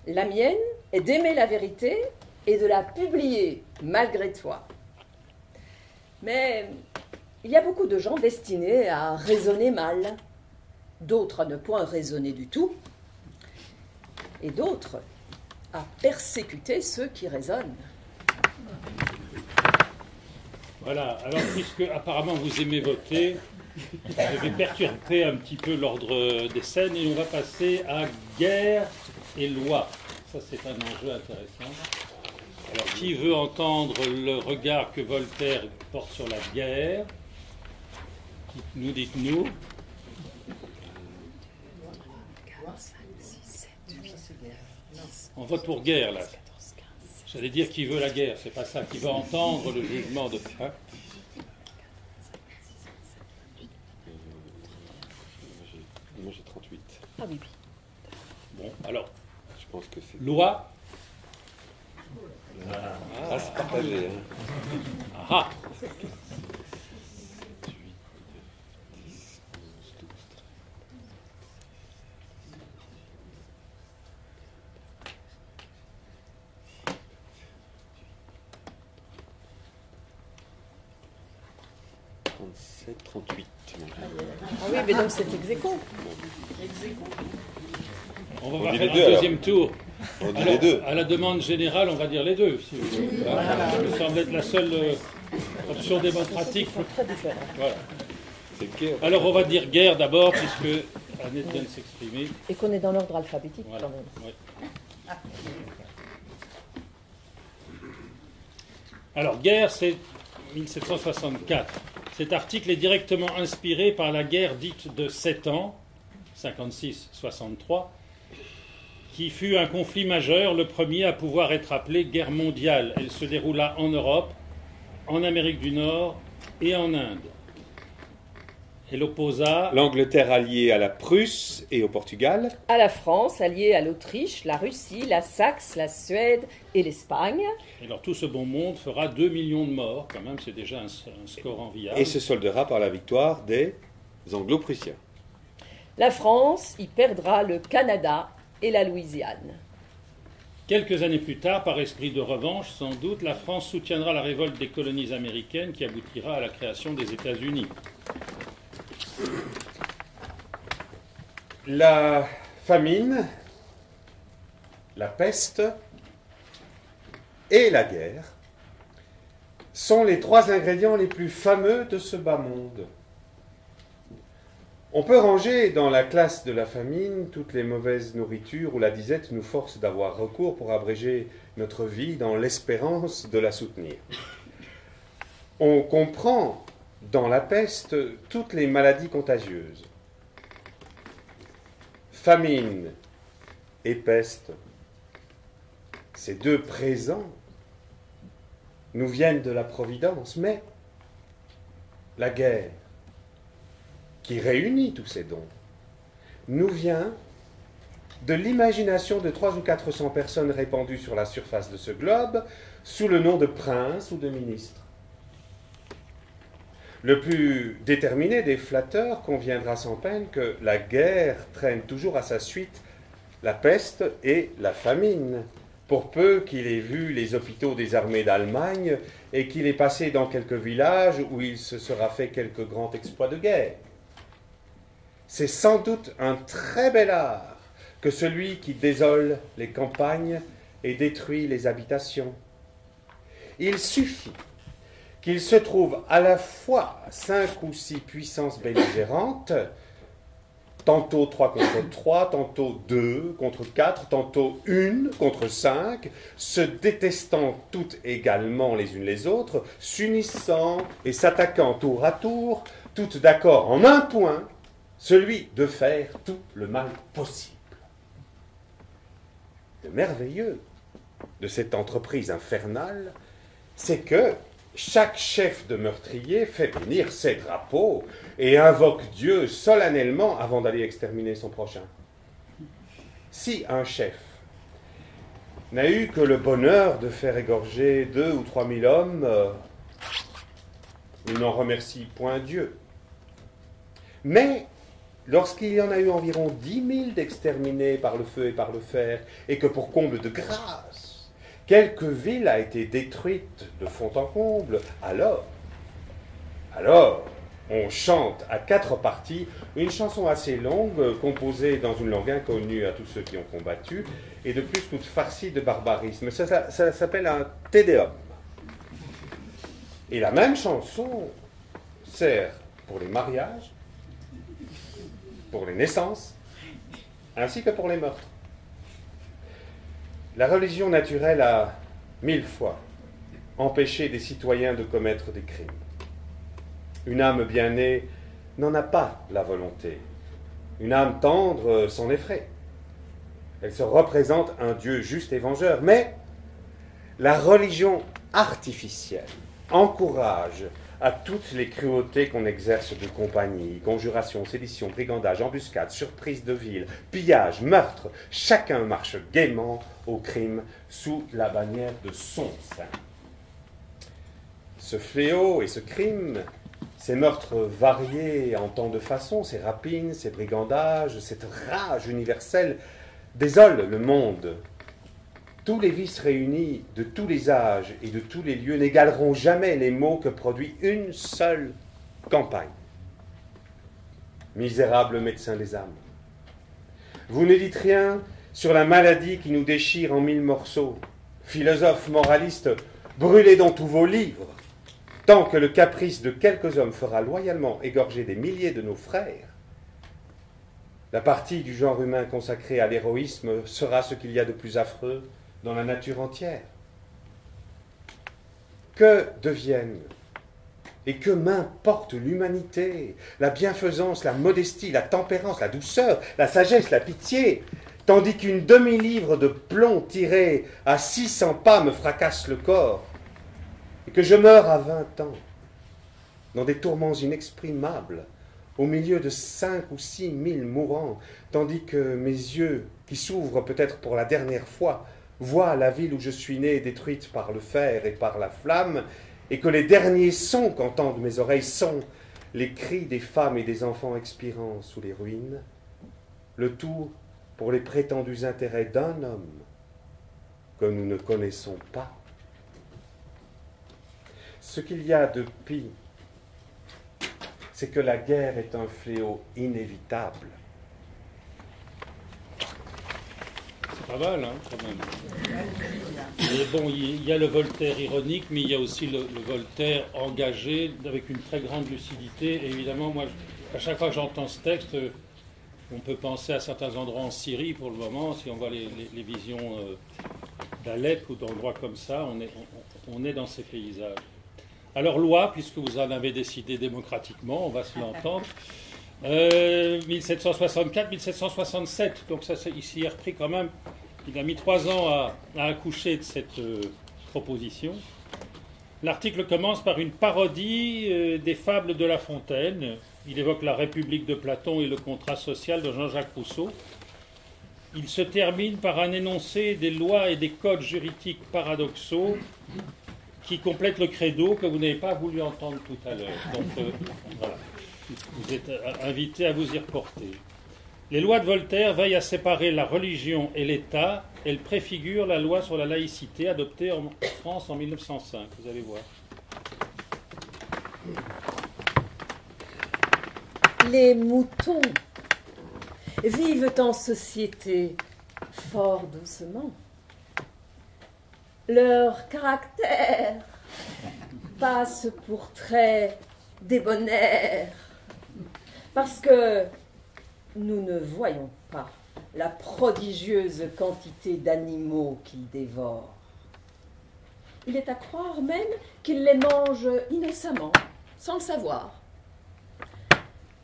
la mienne est d'aimer la vérité et de la publier malgré toi. Mais il y a beaucoup de gens destinés à raisonner mal, d'autres à ne point raisonner du tout, et d'autres à persécuter ceux qui raisonnent. Voilà, alors puisque apparemment vous aimez voter, je vais perturber un petit peu l'ordre des scènes et on va passer à guerre et loi. Ça c'est un enjeu intéressant. Alors qui veut entendre le regard que Voltaire porte sur la guerre? Dites-nous. On vote pour guerre, là. J'allais dire qui veut la guerre, c'est pas ça. Qui veut entendre le jugement de... Hein? Moi j'ai 38. Ah oui. Bon, alors, Je pense que c'est... loi. Ah, c'est partagé. Hein. Ah, 37, 38. Ah oui, mais donc c'est ex aequo. on va On dit faire les un deux, alors. deuxième tour. On dit Alors, les deux. à la demande générale, on va dire les deux, si vous voulez. Ça me semble être la seule option démocratique. Très différent. Voilà. C'est guerre. Alors, on va dire guerre d'abord, puisque Annette vient de s'exprimer. Et qu'on est dans l'ordre alphabétique Voilà. quand même. Ouais. Alors, guerre, c'est 1764. Cet article est directement inspiré par la guerre dite de 7 ans, 56-63, qui fut un conflit majeur, le premier à pouvoir être appelé guerre mondiale. Elle se déroula en Europe, en Amérique du Nord et en Inde. Elle opposa L'Angleterre alliée à la Prusse et au Portugal. À la France, alliée à l'Autriche, la Russie, la Saxe, la Suède et l'Espagne. Et alors tout ce bon monde fera 2 millions de morts, quand même, c'est déjà un score enviable. Et se soldera par la victoire des Anglo-Prussiens. La France y perdra le Canada et la Louisiane. Quelques années plus tard, par esprit de revanche, sans doute, la France soutiendra la révolte des colonies américaines qui aboutira à la création des États-Unis. La famine, la peste et la guerre sont les trois ingrédients les plus fameux de ce bas monde. On peut ranger dans la classe de la famine toutes les mauvaises nourritures où la disette nous force d'avoir recours pour abréger notre vie dans l'espérance de la soutenir. On comprend dans la peste toutes les maladies contagieuses. Famine et peste, ces deux présents nous viennent de la Providence, mais la guerre, qui réunit tous ces dons, nous vient de l'imagination de 300 ou 400 personnes répandues sur la surface de ce globe sous le nom de princes ou de ministres. Le plus déterminé des flatteurs conviendra sans peine que la guerre traîne toujours à sa suite la peste et la famine, pour peu qu'il ait vu les hôpitaux des armées d'Allemagne et qu'il ait passé dans quelques villages où il se sera fait quelques grands exploits de guerre. C'est sans doute un très bel art que celui qui désole les campagnes et détruit les habitations. Il suffit qu'il se trouve à la fois 5 ou 6 puissances belligérantes, tantôt 3 contre 3, tantôt 2 contre 4, tantôt 1 contre 5, se détestant toutes également les unes les autres, s'unissant et s'attaquant tour à tour, toutes d'accord en un point, celui de faire tout le mal possible. Le merveilleux de cette entreprise infernale, c'est que chaque chef de meurtrier fait venir ses drapeaux et invoque Dieu solennellement avant d'aller exterminer son prochain. Si un chef n'a eu que le bonheur de faire égorger 2 ou 3 000 hommes, il n'en remercie point Dieu. Mais lorsqu'il y en a eu environ 10 000 d'exterminés par le feu et par le fer, et que pour comble de grâce, quelque ville a été détruite de fond en comble, alors, on chante à 4 parties une chanson assez longue, composée dans une langue inconnue à tous ceux qui ont combattu, et de plus toute farcie de barbarisme. Ça s'appelle un Te Deum. Et la même chanson sert pour les mariages, pour les naissances, ainsi que pour les meurtres. La religion naturelle a 1000 fois empêché des citoyens de commettre des crimes. Une âme bien née n'en a pas la volonté. Une âme tendre s'en effraie. Elle se représente un Dieu juste et vengeur. Mais la religion artificielle encourage à toutes les cruautés qu'on exerce de compagnie, conjuration, sédition, brigandage, embuscade, surprise de ville, pillage, meurtre. Chacun marche gaiement au crime sous la bannière de son sein. Ce fléau et ce crime, ces meurtres variés en tant de façon, ces rapines, ces brigandages, cette rage universelle désolent le monde. Tous les vices réunis de tous les âges et de tous les lieux n'égaleront jamais les maux que produit une seule campagne. Misérable médecin des âmes, vous ne dites rien sur la maladie qui nous déchire en 1000 morceaux. Philosophe moraliste, brûlez dans tous vos livres, tant que le caprice de quelques hommes fera loyalement égorger des milliers de nos frères. La partie du genre humain consacrée à l'héroïsme sera ce qu'il y a de plus affreux dans la nature entière. Que deviennent et que m'importe l'humanité, la bienfaisance, la modestie, la tempérance, la douceur, la sagesse, la pitié, tandis qu'une demi-livre de plomb tiré à 600 pas me fracasse le corps, et que je meurs à 20 ans, dans des tourments inexprimables, au milieu de 5 ou 6 000 mourants, tandis que mes yeux, qui s'ouvrent peut-être pour la dernière fois, voient la ville où je suis né détruite par le fer et par la flamme, et que les derniers sons qu'entendent mes oreilles sont les cris des femmes et des enfants expirant sous les ruines, le tout pour les prétendus intérêts d'un homme que nous ne connaissons pas. Ce qu'il y a de pis, c'est que la guerre est un fléau inévitable. pas mal, hein, quand même. Mais bon, il y a le Voltaire ironique, mais il y a aussi le Voltaire engagé, avec une très grande lucidité. Et évidemment, moi, à chaque fois que j'entends ce texte, on peut penser à certains endroits en Syrie pour le moment. Si on voit les visions d'Alep ou d'endroits comme ça, on est dans ces paysages. Alors, loi, puisque vous en avez décidé démocratiquement, on va se l'entendre. 1764-1767, donc ça ici est repris quand même. Il a mis 3 ans à accoucher de cette proposition. L'article commence par une parodie des fables de La Fontaine. Il évoque la République de Platon et le contrat social de Jean-Jacques Rousseau. Il se termine par un énoncé des lois et des codes juridiques paradoxaux qui complètent le credo que vous n'avez pas voulu entendre tout à l'heure. Donc voilà. Vous êtes invité à vous y reporter. Les lois de Voltaire veillent à séparer la religion et l'État. Elles préfigurent la loi sur la laïcité adoptée en France en 1905. Vous allez voir. Les moutons vivent en société fort doucement. Leur caractère passe pour très débonnaire. Parce que nous ne voyons pas la prodigieuse quantité d'animaux qu'ils dévorent. Il est à croire même qu'ils les mangent innocemment, sans le savoir.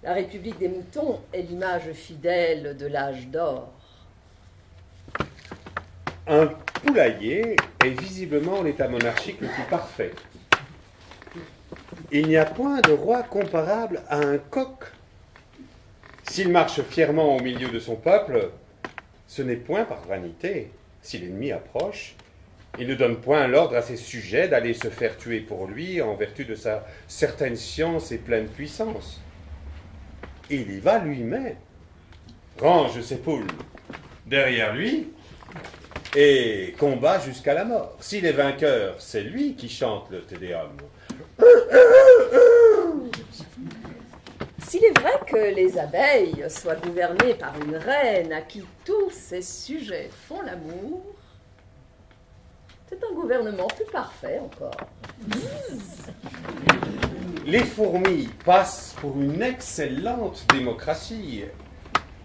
La République des moutons est l'image fidèle de l'âge d'or. Un poulailler est visiblement l'état monarchique le plus parfait. Il n'y a point de roi comparable à un coq. S'il marche fièrement au milieu de son peuple, ce n'est point par vanité. Si l'ennemi approche, il ne donne point l'ordre à ses sujets d'aller se faire tuer pour lui en vertu de sa certaine science et pleine puissance. Il y va lui-même, range ses poules derrière lui et combat jusqu'à la mort. S'il est vainqueur, c'est lui qui chante le Te Deum. S'il est vrai que les abeilles soient gouvernées par une reine à qui tous ses sujets font l'amour, c'est un gouvernement plus parfait encore. Les fourmis passent pour une excellente démocratie.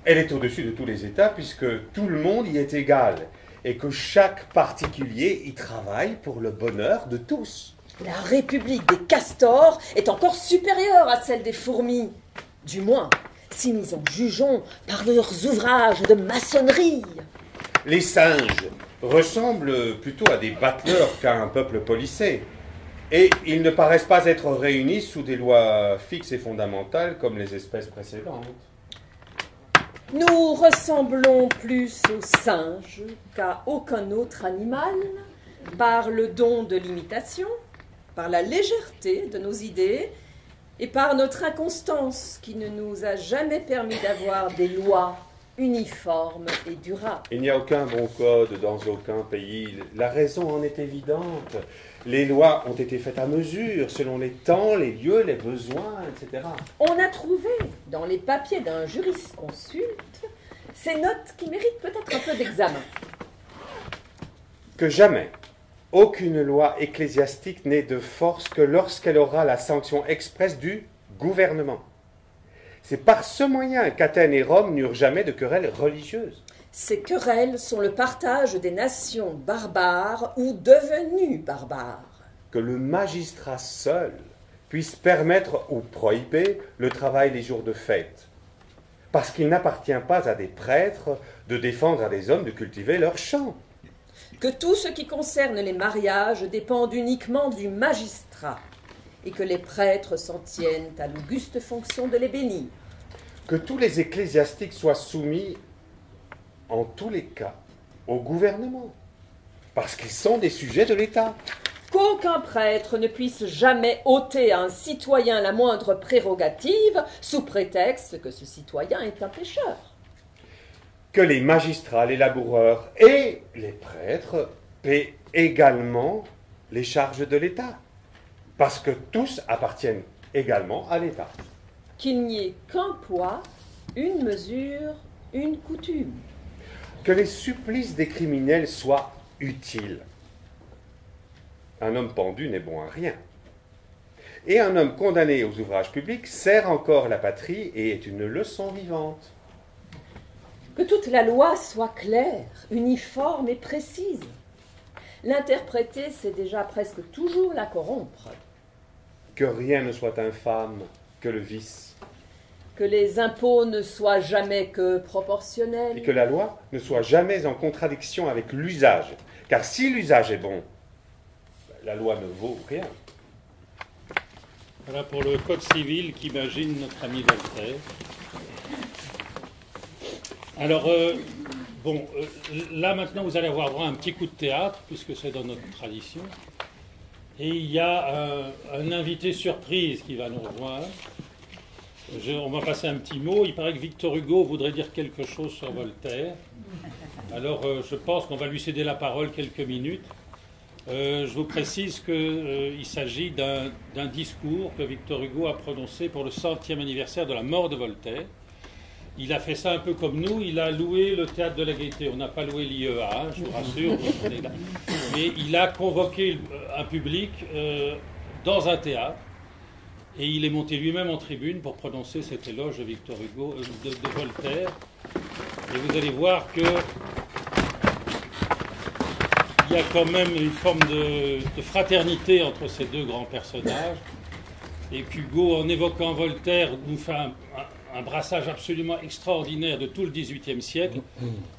Elle est au-dessus de tous les États puisque tout le monde y est égal et que chaque particulier y travaille pour le bonheur de tous. La République des castors est encore supérieure à celle des fourmis. Du moins, si nous en jugeons par leurs ouvrages de maçonnerie. Les singes ressemblent plutôt à des battleurs qu'à un peuple policé. Et ils ne paraissent pas être réunis sous des lois fixes et fondamentales comme les espèces précédentes. Nous ressemblons plus aux singes qu'à aucun autre animal par le don de l'imitation, par la légèreté de nos idées et par notre inconstance qui ne nous a jamais permis d'avoir des lois uniformes et durables. Il n'y a aucun bon code dans aucun pays. La raison en est évidente. Les lois ont été faites à mesure, selon les temps, les lieux, les besoins, etc. On a trouvé dans les papiers d'un jurisconsulte ces notes qui méritent peut-être un peu d'examen. Que jamais aucune loi ecclésiastique n'est de force que lorsqu'elle aura la sanction expresse du gouvernement. C'est par ce moyen qu'Athènes et Rome n'eurent jamais de querelles religieuses. Ces querelles sont le partage des nations barbares ou devenues barbares. Que le magistrat seul puisse permettre ou prohiber le travail les jours de fête, parce qu'il n'appartient pas à des prêtres de défendre à des hommes de cultiver leur champ. Que tout ce qui concerne les mariages dépende uniquement du magistrat, et que les prêtres s'en tiennent à l'auguste fonction de les bénir. Que tous les ecclésiastiques soient soumis, en tous les cas, au gouvernement, parce qu'ils sont des sujets de l'État. Qu'aucun prêtre ne puisse jamais ôter à un citoyen la moindre prérogative, sous prétexte que ce citoyen est un pécheur. Que les magistrats, les laboureurs et les prêtres paient également les charges de l'État, parce que tous appartiennent également à l'État. Qu'il n'y ait qu'un poids, une mesure, une coutume. que les supplices des criminels soient utiles. Un homme pendu n'est bon à rien. Et un homme condamné aux ouvrages publics sert encore la patrie et est une leçon vivante. Que toute la loi soit claire, uniforme et précise. L'interpréter, c'est déjà presque toujours la corrompre. Que rien ne soit infâme que le vice. Que les impôts ne soient jamais que proportionnels. Et que la loi ne soit jamais en contradiction avec l'usage. Car si l'usage est bon, la loi ne vaut rien. Voilà pour le Code civil qu'imagine notre ami Voltaire. Alors, là maintenant vous allez avoir droit à un petit coup de théâtre, puisque c'est dans notre tradition. Et il y a un invité surprise qui va nous rejoindre. On va passer un petit mot. Il paraît que Victor Hugo voudrait dire quelque chose sur Voltaire. Alors, je pense qu'on va lui céder la parole quelques minutes. Je vous précise qu'il s'agit d'un discours que Victor Hugo a prononcé pour le 100e anniversaire de la mort de Voltaire. Il a fait ça un peu comme nous, il a loué le Théâtre de la Gaîté. On n'a pas loué l'IEA, hein, je vous rassure. Mais il a convoqué un public dans un théâtre et il est monté lui-même en tribune pour prononcer cet éloge de Victor Hugo, de Voltaire. Et vous allez voir que il y a quand même une forme de fraternité entre ces deux grands personnages. Et qu'Hugo, en évoquant Voltaire, nous fait un brassage absolument extraordinaire de tout le XVIIIe siècle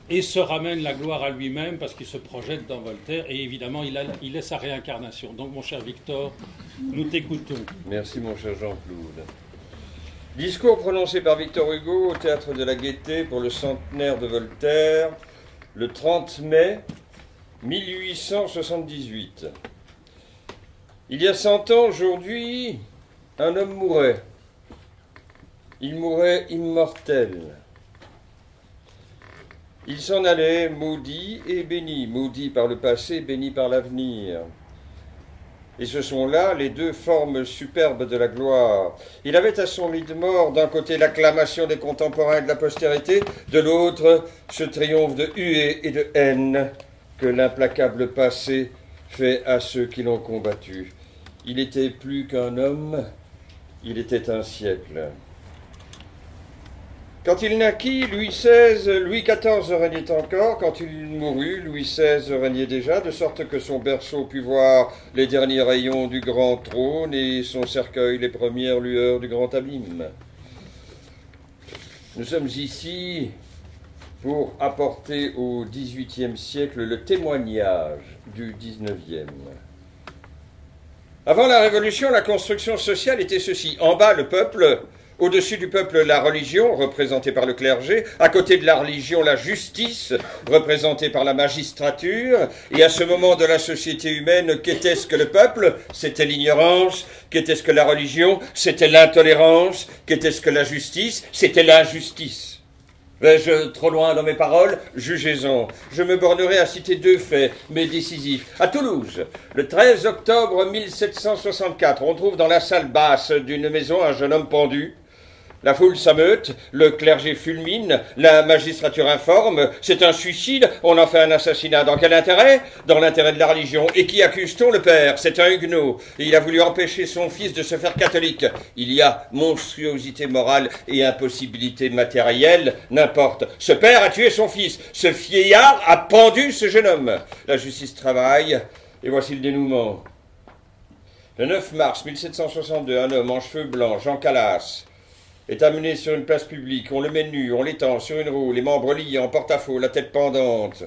et se ramène la gloire à lui-même parce qu'il se projette dans Voltaire et évidemment il est sa réincarnation. Donc mon cher Victor, nous t'écoutons. Merci mon cher Jean-Claude. Discours prononcé par Victor Hugo au Théâtre de la Gaîté pour le centenaire de Voltaire le 30 mai 1878. Il y a 100 ans aujourd'hui, un homme mourait. Il mourait immortel. Il s'en allait maudit et béni, maudit par le passé, béni par l'avenir. Et ce sont là les deux formes superbes de la gloire. Il avait à son lit de mort d'un côté l'acclamation des contemporains et de la postérité, de l'autre ce triomphe de huée et de haine que l'implacable passé fait à ceux qui l'ont combattu. Il était plus qu'un homme, il était un siècle. Quand il naquit, Louis XIV régnait encore. Quand il mourut, Louis XVI régnait déjà, de sorte que son berceau put voir les derniers rayons du grand trône et son cercueil les premières lueurs du grand abîme. Nous sommes ici pour apporter au XVIIIe siècle le témoignage du XIXe. Avant la Révolution, la construction sociale était ceci. En bas, le peuple. Au-dessus du peuple, la religion, représentée par le clergé. À côté de la religion, la justice, représentée par la magistrature. Et à ce moment de la société humaine, qu'était-ce que le peuple? C'était l'ignorance. Qu'était-ce que la religion? C'était l'intolérance. Qu'était-ce que la justice? C'était l'injustice. Vais-je trop loin dans mes paroles? Jugez-en. Je me bornerai à citer deux faits, mais décisifs. À Toulouse, le 13 octobre 1764, on trouve dans la salle basse d'une maison un jeune homme pendu. La foule s'ameute, le clergé fulmine, la magistrature informe, c'est un suicide, on en fait un assassinat. Dans quel intérêt? Dans l'intérêt de la religion. Et qui accuse-t-on? Le père, c'est un huguenot. Et il a voulu empêcher son fils de se faire catholique. Il y a monstruosité morale et impossibilité matérielle, n'importe. Ce père a tué son fils, ce vieillard a pendu ce jeune homme. La justice travaille, et voici le dénouement. Le 9 mars 1762, un homme en cheveux blancs, Jean Calas, est amené sur une place publique, on le met nu, on l'étend sur une roue, les membres liés en porte-à-faux, la tête pendante.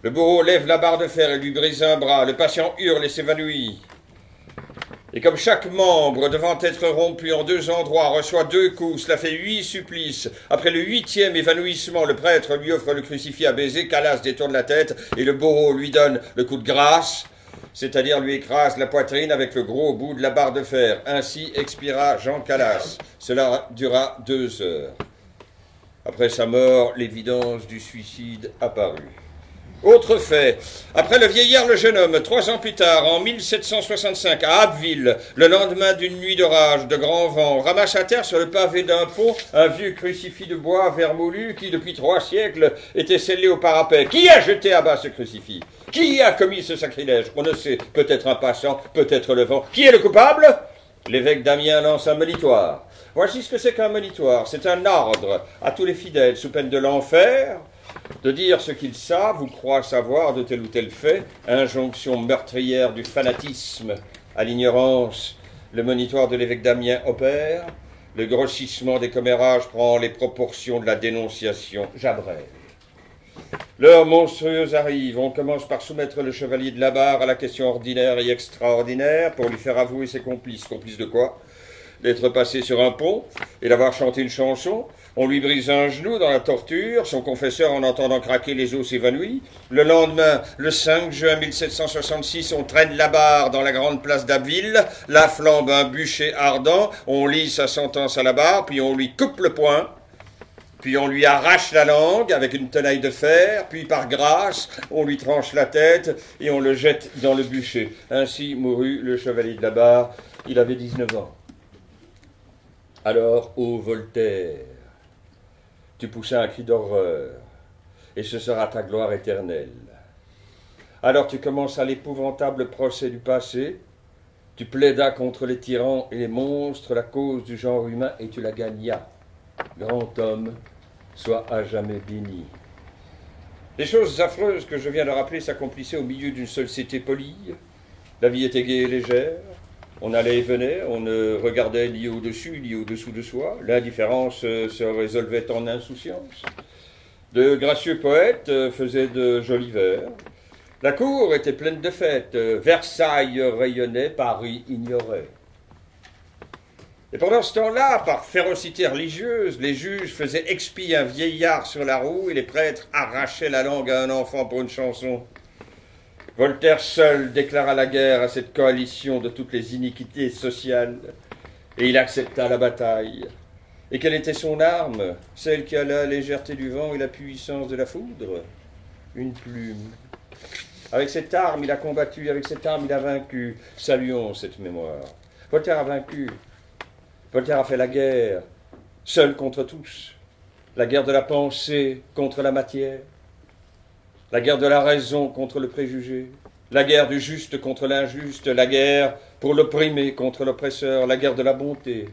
Le bourreau lève la barre de fer et lui brise un bras, le patient hurle et s'évanouit. Et comme chaque membre devant être rompu en deux endroits reçoit 2 coups, cela fait 8 supplices. Après le 8e évanouissement, le prêtre lui offre le crucifix à baiser, Calas détourne la tête et le bourreau lui donne le coup de grâce, c'est-à-dire lui écrase la poitrine avec le gros bout de la barre de fer. Ainsi expira Jean Calas. Cela dura 2 heures. Après sa mort, l'évidence du suicide apparut. Autre fait, après le vieillard le jeune homme, 3 ans plus tard, en 1765, à Abbeville, le lendemain d'une nuit d'orage, de grand vent, ramasse à terre sur le pavé d'un pont un vieux crucifix de bois vermoulu qui, depuis 3 siècles, était scellé au parapet. Qui a jeté à bas ce crucifix? Qui a commis ce sacrilège? On ne sait, peut-être un passant, peut-être le vent. Qui est le coupable? L'évêque d'Amiens lance un monitoire. Voici ce que c'est qu'un monitoire. C'est un ordre à tous les fidèles, sous peine de l'enfer, de dire ce qu'ils savent ou croient savoir de tel ou tel fait, injonction meurtrière du fanatisme à l'ignorance. Le monitoire de l'évêque d'Amiens opère, le grossissement des commérages prend les proportions de la dénonciation. J'abrège. L'heure monstrueuse arrive, on commence par soumettre le chevalier de la Barre à la question ordinaire et extraordinaire pour lui faire avouer ses complices. Complices de quoi? D'être passé sur un pont et d'avoir chanté une chanson. On lui brise un genou dans la torture, son confesseur en entendant craquer les os s'évanouit. Le lendemain, le 5 juin 1766, on traîne la barre dans la grande place d'Abbeville, la flambe un bûcher ardent, on lit sa sentence à la barre, puis on lui coupe le poing, puis on lui arrache la langue avec une tenaille de fer, puis par grâce, on lui tranche la tête et on le jette dans le bûcher. Ainsi mourut le chevalier de la Barre, il avait 19 ans. Alors, ô Voltaire, tu poussas un cri d'horreur, et ce sera ta gloire éternelle. Alors tu commenças l'épouvantable procès du passé, tu plaidas contre les tyrans et les monstres la cause du genre humain, et tu la gagnas. Grand homme, sois à jamais béni. Les choses affreuses que je viens de rappeler s'accomplissaient au milieu d'une société polie. La vie était gaie et légère. On allait et venait, on ne regardait ni au-dessus ni au-dessous de soi. L'indifférence se résolvait en insouciance. De gracieux poètes faisaient de jolis vers. La cour était pleine de fêtes. Versailles rayonnait, Paris ignorait. Et pendant ce temps-là, par férocité religieuse, les juges faisaient expier un vieillard sur la roue et les prêtres arrachaient la langue à un enfant pour une chanson. Voltaire seul déclara la guerre à cette coalition de toutes les iniquités sociales, et il accepta la bataille. Et quelle était son arme? Celle qui a la légèreté du vent et la puissance de la foudre? Une plume. Avec cette arme, il a combattu, avec cette arme, il a vaincu. Saluons cette mémoire. Voltaire a vaincu. Voltaire a fait la guerre, seul contre tous. La guerre de la pensée contre la matière. La guerre de la raison contre le préjugé, la guerre du juste contre l'injuste, la guerre pour l'opprimé contre l'oppresseur, la guerre de la bonté,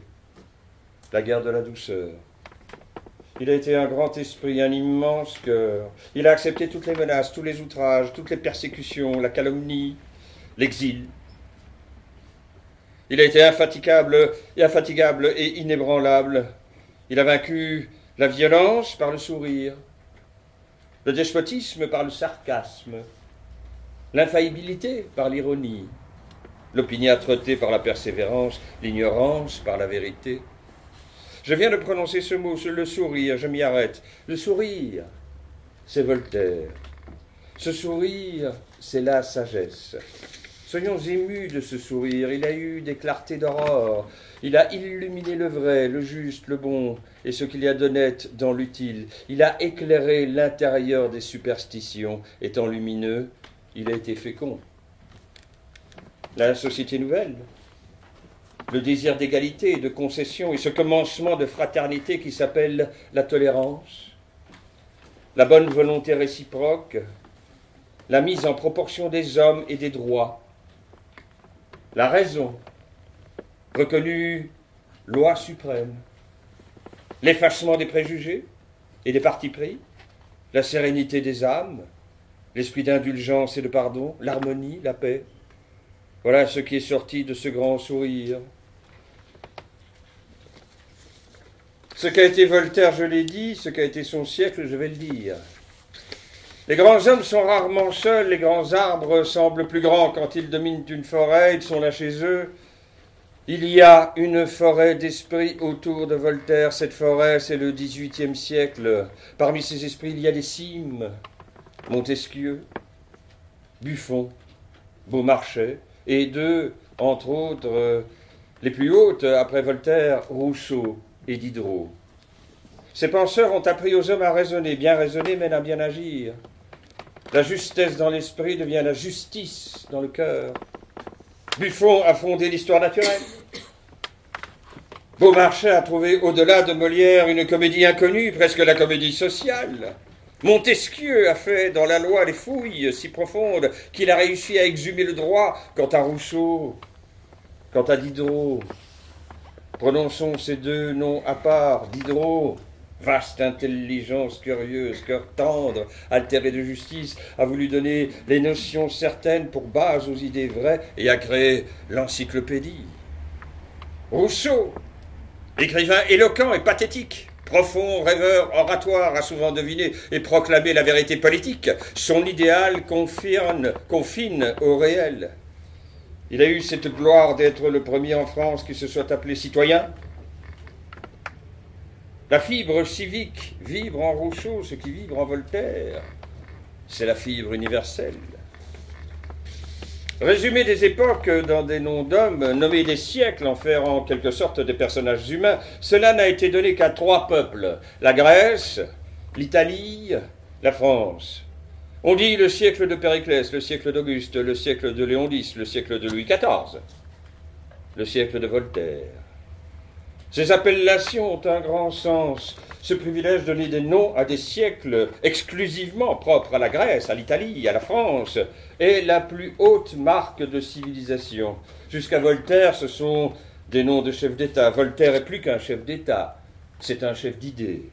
la guerre de la douceur. Il a été un grand esprit, un immense cœur. Il a accepté toutes les menaces, tous les outrages, toutes les persécutions, la calomnie, l'exil. Il a été infatigable et inébranlable. Il a vaincu la violence par le sourire, le despotisme par le sarcasme, l'infaillibilité par l'ironie, l'opiniâtreté par la persévérance, l'ignorance par la vérité. Je viens de prononcer ce mot, le sourire, je m'y arrête. Le sourire, c'est Voltaire. Ce sourire, c'est la sagesse. Soyons émus de ce sourire. Il a eu des clartés d'aurore. Il a illuminé le vrai, le juste, le bon, et ce qu'il y a d'honnête dans l'utile. Il a éclairé l'intérieur des superstitions. Étant lumineux, il a été fécond. La société nouvelle, le désir d'égalité, de concession, et ce commencement de fraternité qui s'appelle la tolérance, la bonne volonté réciproque, la mise en proportion des hommes et des droits, la raison, reconnue loi suprême, l'effacement des préjugés et des partis pris, la sérénité des âmes, l'esprit d'indulgence et de pardon, l'harmonie, la paix. Voilà ce qui est sorti de ce grand sourire. Ce qu'a été Voltaire, je l'ai dit, ce qu'a été son siècle, je vais le dire. Les grands hommes sont rarement seuls, les grands arbres semblent plus grands quand ils dominent une forêt, ils sont là chez eux. Il y a une forêt d'esprits autour de Voltaire, cette forêt c'est le XVIIIe siècle. Parmi ces esprits il y a des cimes, Montesquieu, Buffon, Beaumarchais, et deux, entre autres, les plus hautes, après Voltaire, Rousseau et Diderot. Ces penseurs ont appris aux hommes à raisonner, bien raisonner mène à bien agir. La justesse dans l'esprit devient la justice dans le cœur. Buffon a fondé l'histoire naturelle. Beaumarchais a trouvé au-delà de Molière une comédie inconnue, presque la comédie sociale. Montesquieu a fait dans la loi des fouilles si profondes qu'il a réussi à exhumer le droit. Quant à Rousseau, quant à Diderot, prononçons ces deux noms à part. Diderot, vaste intelligence curieuse, cœur tendre, altéré de justice, a voulu donner les notions certaines pour base aux idées vraies et a créé l'encyclopédie. Rousseau, écrivain éloquent et pathétique, profond, rêveur, oratoire, a souvent deviné et proclamé la vérité politique. Son idéal confine au réel. Il a eu cette gloire d'être le premier en France qui se soit appelé citoyen. La fibre civique vibre en Rousseau, ce qui vibre en Voltaire, c'est la fibre universelle. Résumer des époques dans des noms d'hommes, nommer des siècles, en faire en quelque sorte des personnages humains, cela n'a été donné qu'à 3 peuples, la Grèce, l'Italie, la France. On dit le siècle de Périclès, le siècle d'Auguste, le siècle de Léon X, le siècle de Louis XIV, le siècle de Voltaire. Ces appellations ont un grand sens. Ce privilège de donner des noms à des siècles exclusivement propres à la Grèce, à l'Italie, à la France, est la plus haute marque de civilisation. Jusqu'à Voltaire, ce sont des noms de chefs d'État. Voltaire est plus qu'un chef d'État, c'est un chef d'idées.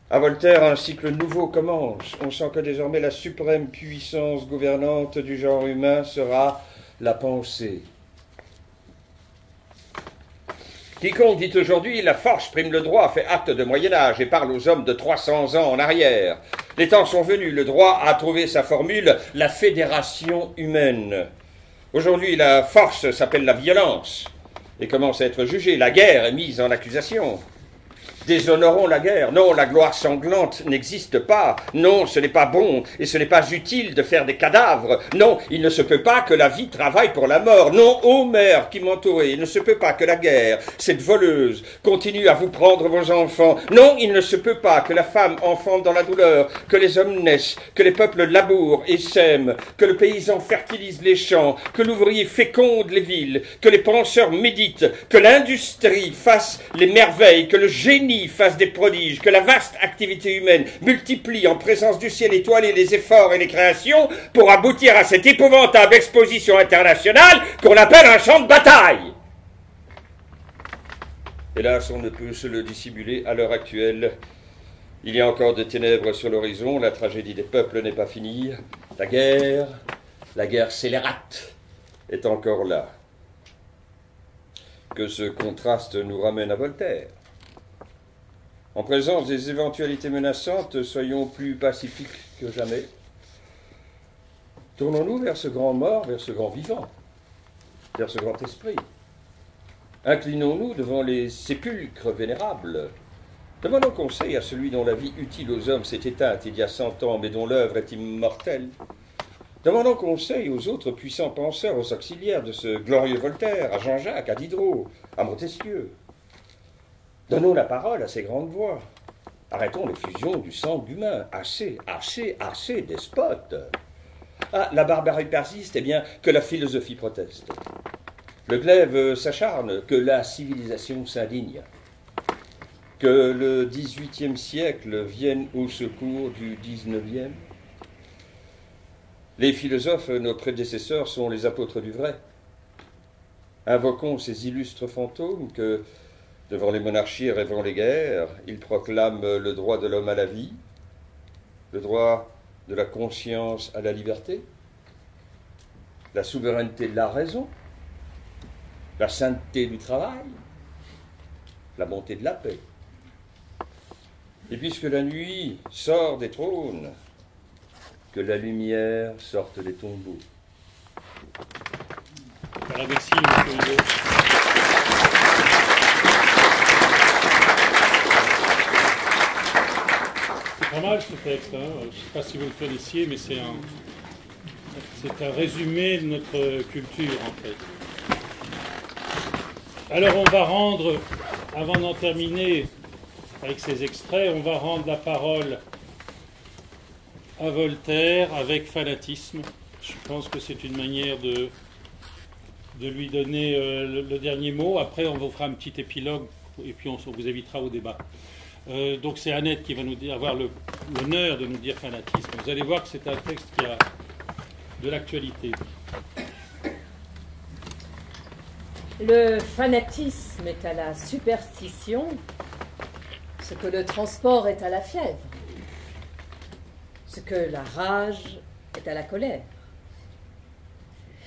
À Voltaire, un cycle nouveau commence. On sent que désormais la suprême puissance gouvernante du genre humain sera la pensée. Quiconque dit aujourd'hui « la force prime le droit » fait acte de Moyen-Âge et parle aux hommes de 300 ans en arrière. Les temps sont venus, le droit a trouvé sa formule, la fédération humaine. Aujourd'hui, la force s'appelle la violence et commence à être jugée. La guerre est mise en accusation. Déshonorons la guerre. Non, la gloire sanglante n'existe pas. Non, ce n'est pas bon et ce n'est pas utile de faire des cadavres. Non, il ne se peut pas que la vie travaille pour la mort. Non, ô mère qui m'entourez, il ne se peut pas que la guerre, cette voleuse, continue à vous prendre vos enfants. Non, il ne se peut pas que la femme enfante dans la douleur, que les hommes naissent, que les peuples labourent et sèment, que le paysan fertilise les champs, que l'ouvrier féconde les villes, que les penseurs méditent, que l'industrie fasse les merveilles, que le génie fasse des prodiges, que la vaste activité humaine multiplie en présence du ciel étoilé les efforts et les créations pour aboutir à cette épouvantable exposition internationale qu'on appelle un champ de bataille. Hélas, on ne peut se le dissimuler à l'heure actuelle. Il y a encore des ténèbres sur l'horizon, la tragédie des peuples n'est pas finie. La guerre scélérate est encore là. Que ce contraste nous ramène à Voltaire. En présence des éventualités menaçantes, soyons plus pacifiques que jamais. Tournons-nous vers ce grand mort, vers ce grand vivant, vers ce grand esprit. Inclinons-nous devant les sépulcres vénérables. Demandons conseil à celui dont la vie utile aux hommes s'est éteinte il y a 100 ans, mais dont l'œuvre est immortelle. Demandons conseil aux autres puissants penseurs, aux auxiliaires de ce glorieux Voltaire, à Jean-Jacques, à Diderot, à Montesquieu. Donnons la parole à ces grandes voix. Arrêtons l'effusion du sang humain. Assez, despote. Ah, la barbarie persiste, eh bien, que la philosophie proteste. Le glaive s'acharne, que la civilisation s'indigne. Que le XVIIIe siècle vienne au secours du XIXe. Les philosophes, nos prédécesseurs, sont les apôtres du vrai. Invoquons ces illustres fantômes que, devant les monarchies et rêvant les guerres, ils proclament le droit de l'homme à la vie, le droit de la conscience à la liberté, la souveraineté de la raison, la sainteté du travail, la bonté de la paix. Et puisque la nuit sort des trônes, que la lumière sorte des tombeaux. Merci, monsieur Hugo. C'est pas mal ce texte, hein. Je ne sais pas si vous le connaissiez, mais c'est un résumé de notre culture en fait. Alors on va rendre, avant d'en terminer avec ces extraits, on va rendre la parole à Voltaire avec fanatisme. Je pense que c'est une manière de lui donner le dernier mot. Après, on vous fera un petit épilogue et puis on vous invitera au débat. Donc c'est Annette qui va avoir l'honneur de nous dire fanatisme. Vous allez voir que c'est un texte qui a de l'actualité. Le fanatisme est à la superstition ce que le transport est à la fièvre, ce que la rage est à la colère.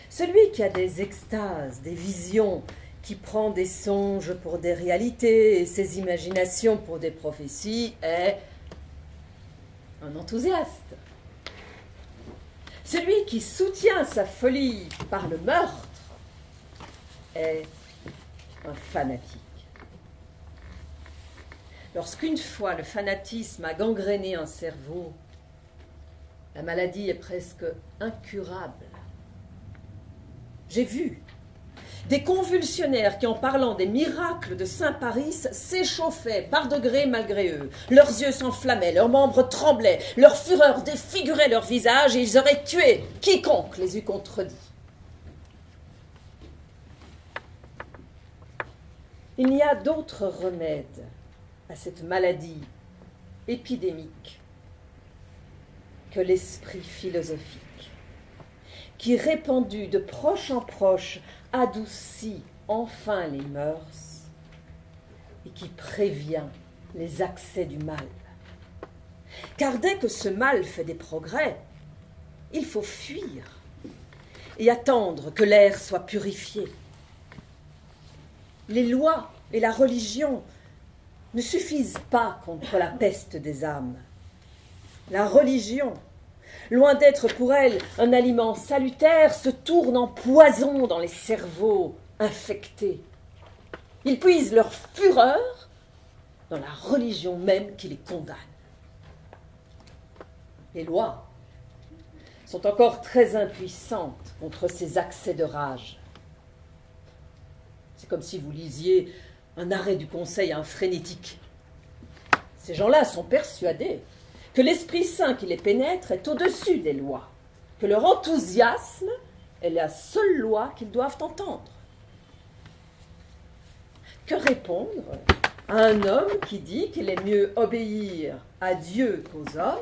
Celui qui a des extases, des visions, qui prend des songes pour des réalités et ses imaginations pour des prophéties est un enthousiaste. Celui qui soutient sa folie par le meurtre est un fanatique. Lorsqu'une fois le fanatisme a gangréné un cerveau, la maladie est presque incurable. J'ai vu des convulsionnaires qui, en parlant des miracles de Saint Paris, s'échauffaient par degrés malgré eux. Leurs yeux s'enflammaient, leurs membres tremblaient, leur fureur défigurait leur visage et ils auraient tué quiconque les eût contredits. Il n'y a d'autre remède à cette maladie épidémique que l'esprit philosophique, qui, répandu de proche en proche, adoucit enfin les mœurs et qui prévient les accès du mal. Car dès que ce mal fait des progrès, il faut fuir et attendre que l'air soit purifié. Les lois et la religion ne suffisent pas contre la peste des âmes. La religion, loin d'être pour elle un aliment salutaire, se tourne en poison dans les cerveaux infectés. Ils puisent leur fureur dans la religion même qui les condamne. Les lois sont encore très impuissantes contre ces accès de rage. C'est comme si vous lisiez un arrêt du Conseil à un frénétique. Ces gens-là sont persuadés que l'Esprit Saint qui les pénètre est au-dessus des lois, que leur enthousiasme est la seule loi qu'ils doivent entendre. Que répondre à un homme qui dit qu'il est mieux obéir à Dieu qu'aux hommes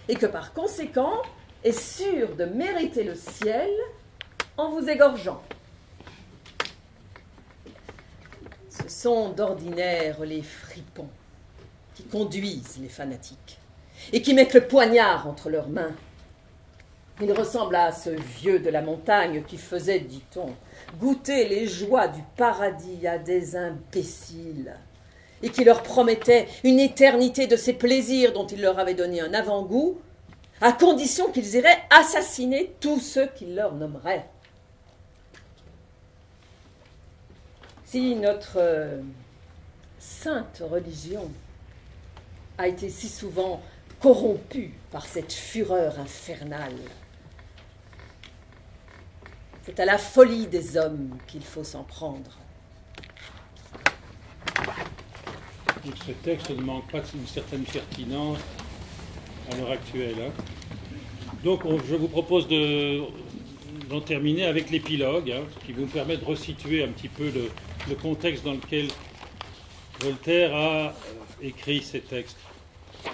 et que par conséquent est sûr de mériter le ciel en vous égorgeant? Ce sont d'ordinaire les fripons qui conduisent les fanatiques et qui mettent le poignard entre leurs mains. Il ressemble à ce vieux de la montagne qui faisait, dit-on, goûter les joies du paradis à des imbéciles et qui leur promettait une éternité de ces plaisirs dont il leur avait donné un avant-goût, à condition qu'ils iraient assassiner tous ceux qu'il leur nommerait. Si notre sainte religion a été si souvent corrompue par cette fureur infernale, c'est à la folie des hommes qu'il faut s'en prendre. Donc ce texte ne manque pas d'une certaine pertinence à l'heure actuelle. Donc je vous propose d'en terminer avec l'épilogue, qui vous permet de resituer un petit peu le contexte dans lequel Voltaire a écrit ces textes.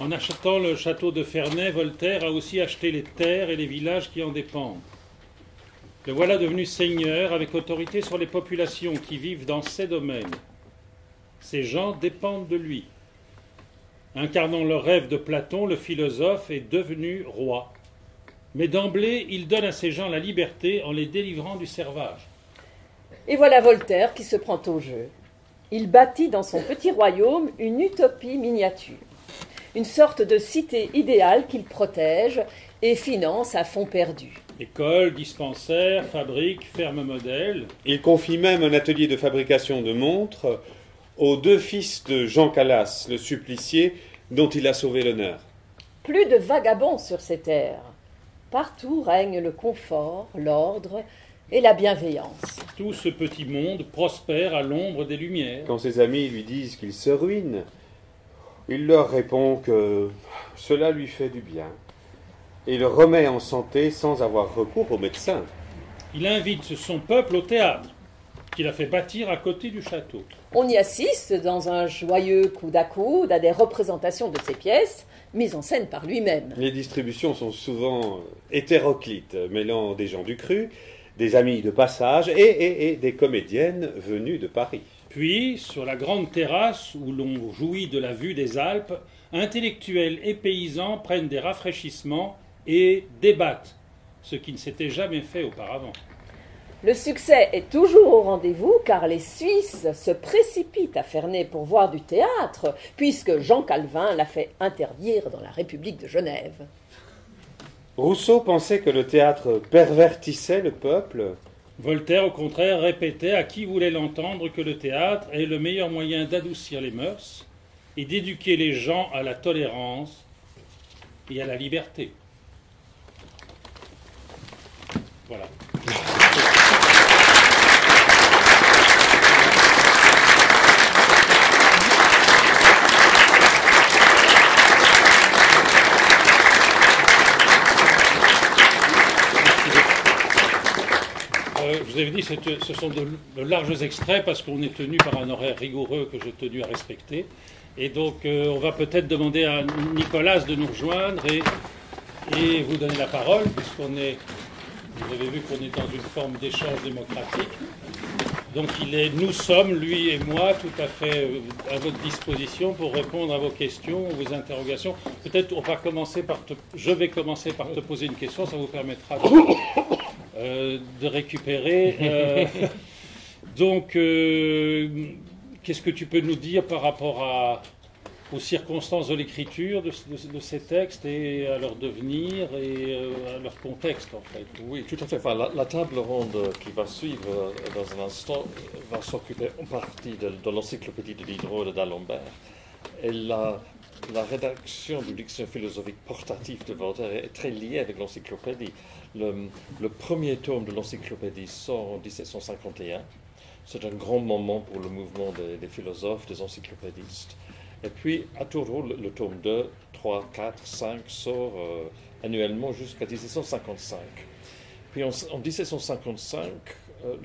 En achetant le château de Ferney, Voltaire a aussi acheté les terres et les villages qui en dépendent. Le voilà devenu seigneur avec autorité sur les populations qui vivent dans ces domaines. Ces gens dépendent de lui. Incarnant le rêve de Platon, le philosophe est devenu roi. Mais d'emblée, il donne à ces gens la liberté en les délivrant du servage. Et voilà Voltaire qui se prend au jeu. Il bâtit dans son petit royaume une utopie miniature, une sorte de cité idéale qu'il protège et finance à fonds perdus. École, dispensaire, fabrique, ferme modèle. Il confie même un atelier de fabrication de montres aux deux fils de Jean Calas, le supplicié, dont il a sauvé l'honneur. Plus de vagabonds sur ces terres. Partout règne le confort, l'ordre et la bienveillance. Tout ce petit monde prospère à l'ombre des lumières. Quand ses amis lui disent qu'il se ruine, il leur répond que cela lui fait du bien, et le remet en santé sans avoir recours aux médecins. Il invite son peuple au théâtre, qu'il a fait bâtir à côté du château. On y assiste dans un joyeux coude à coude à des représentations de ses pièces, mises en scène par lui-même. Les distributions sont souvent hétéroclites, mêlant des gens du cru, des amis de passage et des comédiennes venues de Paris. Puis, sur la grande terrasse où l'on jouit de la vue des Alpes, intellectuels et paysans prennent des rafraîchissements et débattent, ce qui ne s'était jamais fait auparavant. Le succès est toujours au rendez-vous car les Suisses se précipitent à Ferney pour voir du théâtre, puisque Jean Calvin l'a fait interdire dans la République de Genève. Rousseau pensait que le théâtre pervertissait le peuple. Voltaire, au contraire, répétait à qui voulait l'entendre que le théâtre est le meilleur moyen d'adoucir les mœurs et d'éduquer les gens à la tolérance et à la liberté. Voilà. Je vous avais dit que ce sont de larges extraits parce qu'on est tenu par un horaire rigoureux que j'ai tenu à respecter. Et donc on va peut-être demander à Nicolas de nous rejoindre et vous donner la parole, puisqu'on est, vous avez vu qu'on est dans une forme d'échange démocratique. Donc nous sommes, lui et moi, tout à fait à votre disposition pour répondre à vos questions, vos interrogations. Peut-être je vais commencer par te poser une question, ça vous permettra de récupérer. Donc, qu'est-ce que tu peux nous dire par rapport aux circonstances de l'écriture de ces textes et à leur devenir et à leur contexte, en fait? Oui, tout à fait. Enfin, la table ronde qui va suivre dans un instant va s'occuper en partie de l'encyclopédie de Diderot et d'Alembert. Et la rédaction du dictionnaire philosophique portatif de Voltaire est très liée avec l'encyclopédie. Le premier tome de l'encyclopédie sort en 1751. C'est un grand moment pour le mouvement des philosophes, des encyclopédistes. Et puis, à tour de rôle, le tome 2, 3, 4, 5 sort annuellement jusqu'à 1755. Puis en 1755,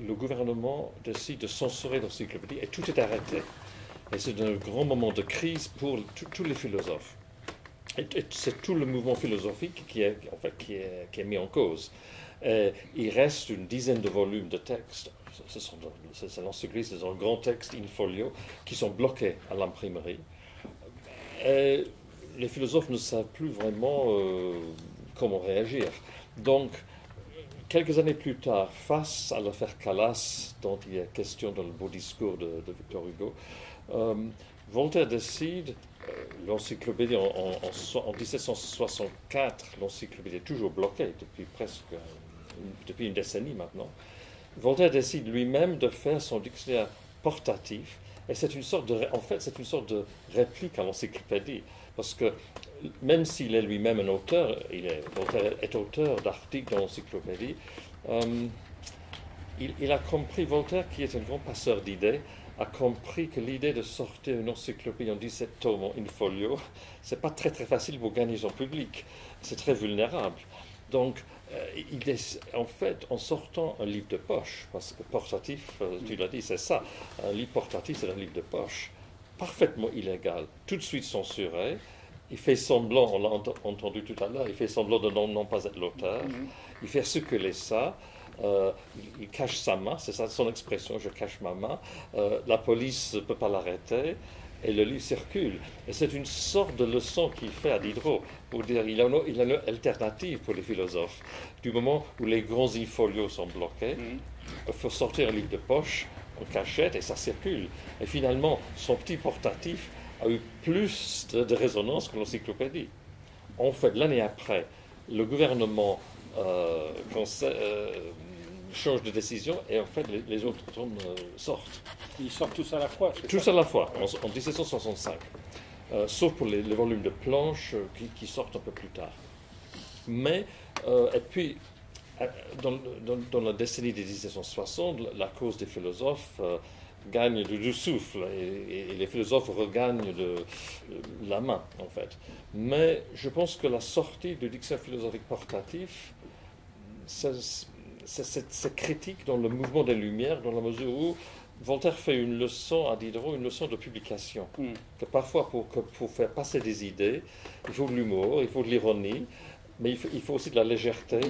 le gouvernement décide de censurer l'encyclopédie et tout est arrêté. Et c'est un grand moment de crise pour tous les philosophes. Et c'est tout le mouvement philosophique qui est mis en cause. Et il reste une dizaine de volumes de textes. C'est l'encyclopédie, c'est un grand texte in folio qui sont bloqués à l'imprimerie. Et les philosophes ne savent plus vraiment comment réagir. Donc, quelques années plus tard, face à l'affaire Calas, dont il y a question dans le beau discours de Victor Hugo, Voltaire décide, l'encyclopédie en 1764, l'encyclopédie est toujours bloquée depuis une décennie maintenant. Voltaire décide lui-même de faire son dictionnaire portatif, et c'est une sorte de réplique à l'encyclopédie, parce que même s'il est lui-même un auteur, Voltaire est auteur d'articles dans l'encyclopédie, il a compris, Voltaire, qui est un grand passeur d'idées, a compris que l'idée de sortir une encyclopédie en 17 tomes in folio, c'est pas très très facile pour gagner son public, c'est très vulnérable. Donc, il est en fait en sortant un livre de poche, parce que portatif, tu l'as dit, c'est ça, un livre portatif, c'est un livre de poche, parfaitement illégal, tout de suite censuré. Il fait semblant, on l'a entendu tout à l'heure, il fait semblant de non pas être l'auteur, il fait circuler ça. Il cache sa main, c'est ça son expression, je cache ma main. La police ne peut pas l'arrêter et le livre circule. Et c'est une sorte de leçon qu'il fait à Diderot pour dire qu'il y a une alternative pour les philosophes. Du moment où les grands in-folios sont bloqués, il faut sortir un livre de poche en cachette et ça circule. Et finalement, son petit portatif a eu plus de résonance que l'encyclopédie. En fait, l'année après, le gouvernement change de décision et en fait les autres tomes sortent. Ils sortent tous à la fois. Tous à la fois, en 1765. Sauf pour les volumes de planches qui sortent un peu plus tard. Mais, et puis, dans la décennie des 1760, la cause des philosophes gagne du souffle et les philosophes regagnent la main, en fait. Mais je pense que la sortie du dictionnaire philosophique portatif, c'est critique dans le mouvement des Lumières, dans la mesure où Voltaire fait une leçon à Diderot, une leçon de publication. Que parfois, pour faire passer des idées, il faut de l'humour, il faut de l'ironie, mais il faut aussi de la légèreté.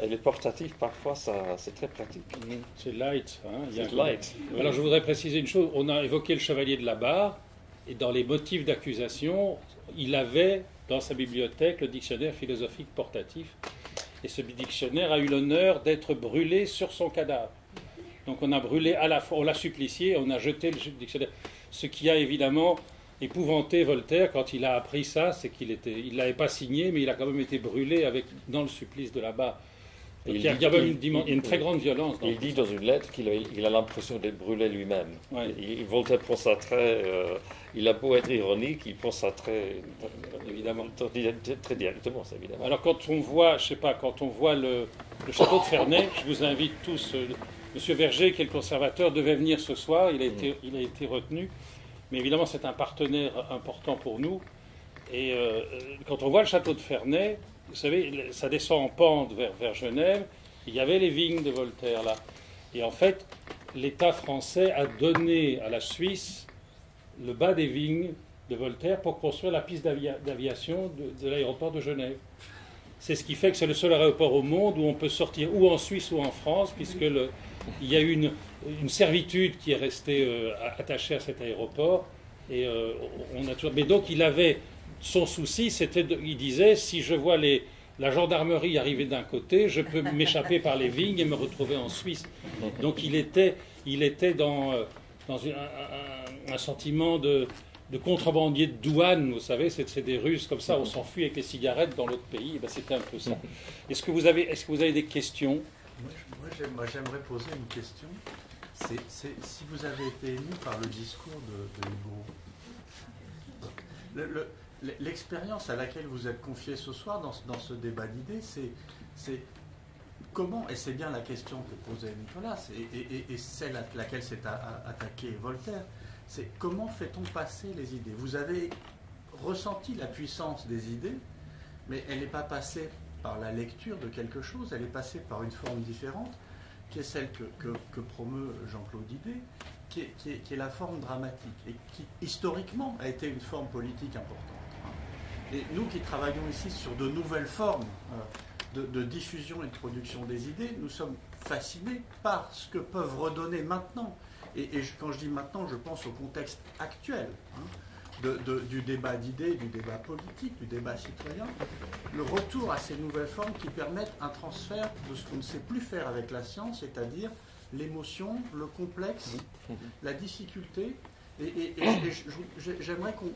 Et les portatifs, parfois, c'est très pratique. C'est light. C'est light. Alors, je voudrais préciser une chose. On a évoqué le chevalier de la Barre, et dans les motifs d'accusation, il avait dans sa bibliothèque le dictionnaire philosophique portatif. Et ce dictionnaire a eu l'honneur d'être brûlé sur son cadavre. Donc on a brûlé à la fois, on l'a supplicié, on a jeté le dictionnaire. Ce qui a évidemment épouvanté Voltaire quand il a appris ça, c'est qu'il ne l'avait pas signé, mais il a quand même été brûlé dans le supplice de la Barre. Il y a une très grande violence. Il dit dans une lettre qu'il a l'impression d'être brûlé lui-même. Ouais. Voltaire prend ça très... il a beau être ironique, il prend ça très... Évidemment. Très directement, ça, évidemment. Alors quand on voit, le château de Ferney, je vous invite tous... Monsieur Verger, qui est le conservateur, devait venir ce soir, il a été retenu. Mais évidemment, c'est un partenaire important pour nous. Et quand on voit le château de Ferney, vous savez, ça descend en pente vers Genève. Il y avait les vignes de Voltaire là. Et en fait, l'État français a donné à la Suisse le bas des vignes de Voltaire pour construire la piste d'aviation de l'aéroport de Genève. C'est ce qui fait que c'est le seul aéroport au monde où on peut sortir ou en Suisse ou en France, puisque il y a une servitude qui est restée attachée à cet aéroport. Et on a toujours... Mais donc il avait... Son souci, il disait, si je vois la gendarmerie arriver d'un côté, je peux m'échapper par les vignes et me retrouver en Suisse. Donc il était dans un sentiment de contrebandier de douane, vous savez, c'est des Russes comme ça, on s'enfuit avec les cigarettes dans l'autre pays, et ben c'était un peu ça. Est-ce que vous avez des questions? Moi, j'aimerais poser une question. C'est si vous avez été ému par le discours de Hugo. L'expérience à laquelle vous êtes confié ce soir dans ce débat d'idées, c'est comment, et c'est bien la question que posait Nicolas, et celle à laquelle s'est attaqué Voltaire, c'est comment fait-on passer les idées? Vous avez ressenti la puissance des idées, mais elle n'est pas passée par la lecture de quelque chose, elle est passée par une forme différente, qui est celle que promeut Jean-Claude Idée, qui est la forme dramatique, et qui historiquement a été une forme politique importante. Et nous qui travaillons ici sur de nouvelles formes de diffusion et de production des idées, nous sommes fascinés par ce que peuvent redonner maintenant. Et quand je dis maintenant, je pense au contexte actuel du débat d'idées, du débat politique, du débat citoyen, le retour à ces nouvelles formes qui permettent un transfert de ce qu'on ne sait plus faire avec la science, c'est-à-dire l'émotion, le complexe, la difficulté. Et j'aimerais qu'on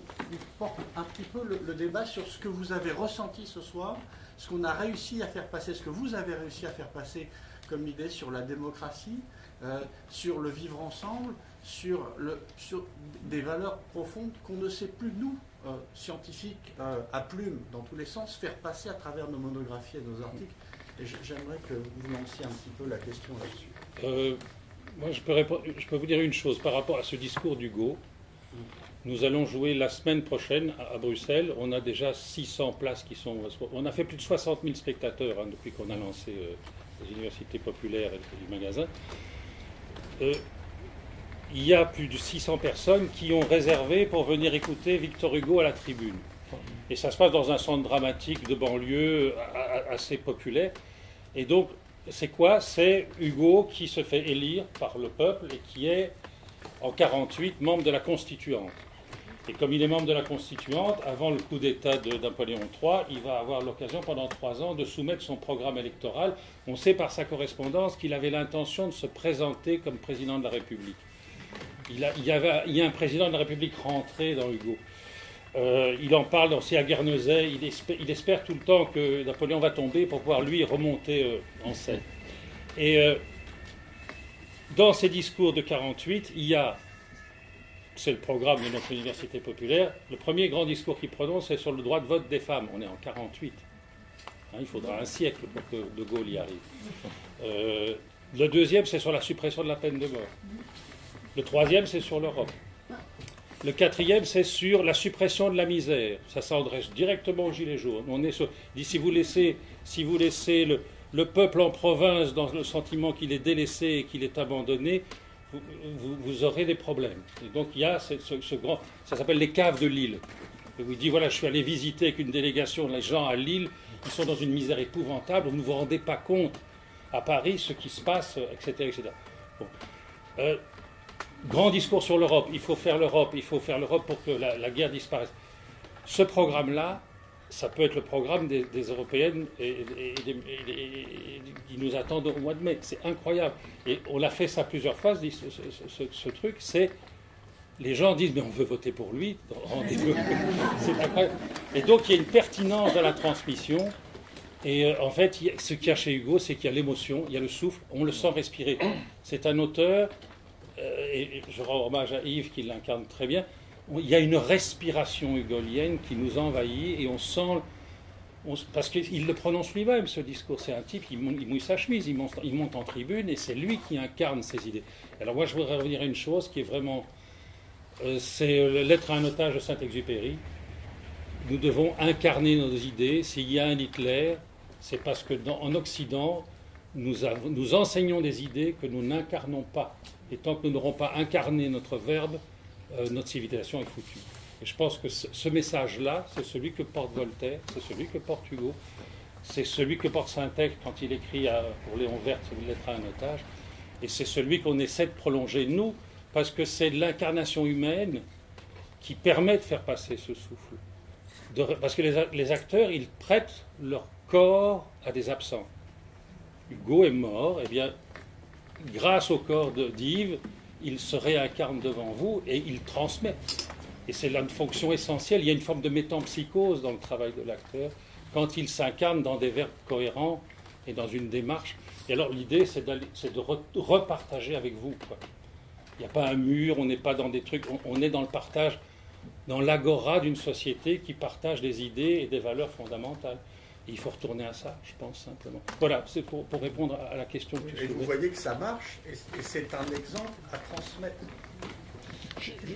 porte un petit peu le débat sur ce que vous avez ressenti ce soir, ce qu'on a réussi à faire passer, ce que vous avez réussi à faire passer comme idée sur la démocratie, sur le vivre ensemble, sur des valeurs profondes qu'on ne sait plus, nous, scientifiques, à plume, dans tous les sens, faire passer à travers nos monographies et nos articles. Et j'aimerais que vous lanciez un petit peu la question là-dessus. Moi, je peux vous dire une chose par rapport à ce discours d'Hugo. Nous allons jouer la semaine prochaine à Bruxelles. On a déjà 600 places qui sont... On a fait plus de 60 000 spectateurs depuis qu'on a lancé les universités populaires et du magasin. Il y a plus de 600 personnes qui ont réservé pour venir écouter Victor Hugo à la tribune. Et ça se passe dans un centre dramatique de banlieue assez populaire. Et donc, c'est quoi? C'est Hugo qui se fait élire par le peuple et qui est, en 1948, membre de la Constituante. Et comme il est membre de la Constituante, avant le coup d'État de Napoléon III, il va avoir l'occasion pendant 3 ans de soumettre son programme électoral. On sait par sa correspondance qu'il avait l'intention de se présenter comme président de la République. Il y a un président de la République rentré dans Hugo. Il en parle aussi à Guernesey. Il espère tout le temps que Napoléon va tomber pour pouvoir lui remonter en scène. Et dans ces discours de 1948, il y a, c'est le programme de notre université populaire, le premier grand discours qu'il prononce, c'est sur le droit de vote des femmes. On est en 1948. Il faudra un siècle pour que De Gaulle y arrive. Le deuxième, c'est sur la suppression de la peine de mort. Le troisième, c'est sur l'Europe. Le quatrième, c'est sur la suppression de la misère. Ça s'adresse directement aux Gilets jaunes. On est dit, si vous laissez le peuple en province dans le sentiment qu'il est délaissé et qu'il est abandonné, vous aurez des problèmes. Et donc il y a ce grand... Ça s'appelle les caves de Lille. Et vous dit, voilà, je suis allé visiter avec une délégation les gens à Lille, ils sont dans une misère épouvantable, vous ne vous rendez pas compte à Paris ce qui se passe, etc. etc. Bon. Grand discours sur l'Europe, il faut faire l'Europe pour que la guerre disparaisse. Ce programme-là, ça peut être le programme des Européennes qui nous attendent au mois de mai. C'est incroyable. Et on a fait ça plusieurs fois, ce truc, c'est... Les gens disent, mais on veut voter pour lui, rendez-vous. C'est incroyable. Et donc, il y a une pertinence dans la transmission. Et en fait, ce qu'il y a chez Hugo, c'est qu'il y a l'émotion, il y a le souffle, on le sent respirer. C'est un auteur, et je rends hommage à Yves qui l'incarne très bien, il y a une respiration hugolienne qui nous envahit et on sent... parce qu'il le prononce lui-même, ce discours. C'est un type, il mouille sa chemise, il monte en tribune et c'est lui qui incarne ces idées. Alors moi, je voudrais revenir à une chose qui est vraiment... c'est Lettre à un otage de Saint-Exupéry. Nous devons incarner nos idées. S'il y a un Hitler, c'est parce qu'en Occident, nous enseignons des idées que nous n'incarnons pas. Et tant que nous n'aurons pas incarné notre verbe, notre civilisation est foutue. Et je pense que ce message-là, c'est celui que porte Voltaire, c'est celui que porte Hugo, c'est celui que porte Saint-Exupéry quand il écrit pour Léon Verte une lettre à un otage, et c'est celui qu'on essaie de prolonger, nous, parce que c'est l'incarnation humaine qui permet de faire passer ce souffle. Parce que les acteurs, ils prêtent leur corps à des absents. Hugo est mort, et bien, grâce au corps d'Yves, il se réincarne devant vous et il transmet. Et c'est là une fonction essentielle. Il y a une forme de métampsychose dans le travail de l'acteur, quand il s'incarne dans des verbes cohérents et dans une démarche. Et alors l'idée, c'est de repartager avec vous, quoi. Il n'y a pas un mur, on n'est pas dans des trucs, on est dans le partage, dans l'agora d'une société qui partage des idées et des valeurs fondamentales. Et il faut retourner à ça, je pense, simplement. Voilà, c'est pour répondre à la question que tu soulevais. Et vous voyez que ça marche, et c'est un exemple à transmettre.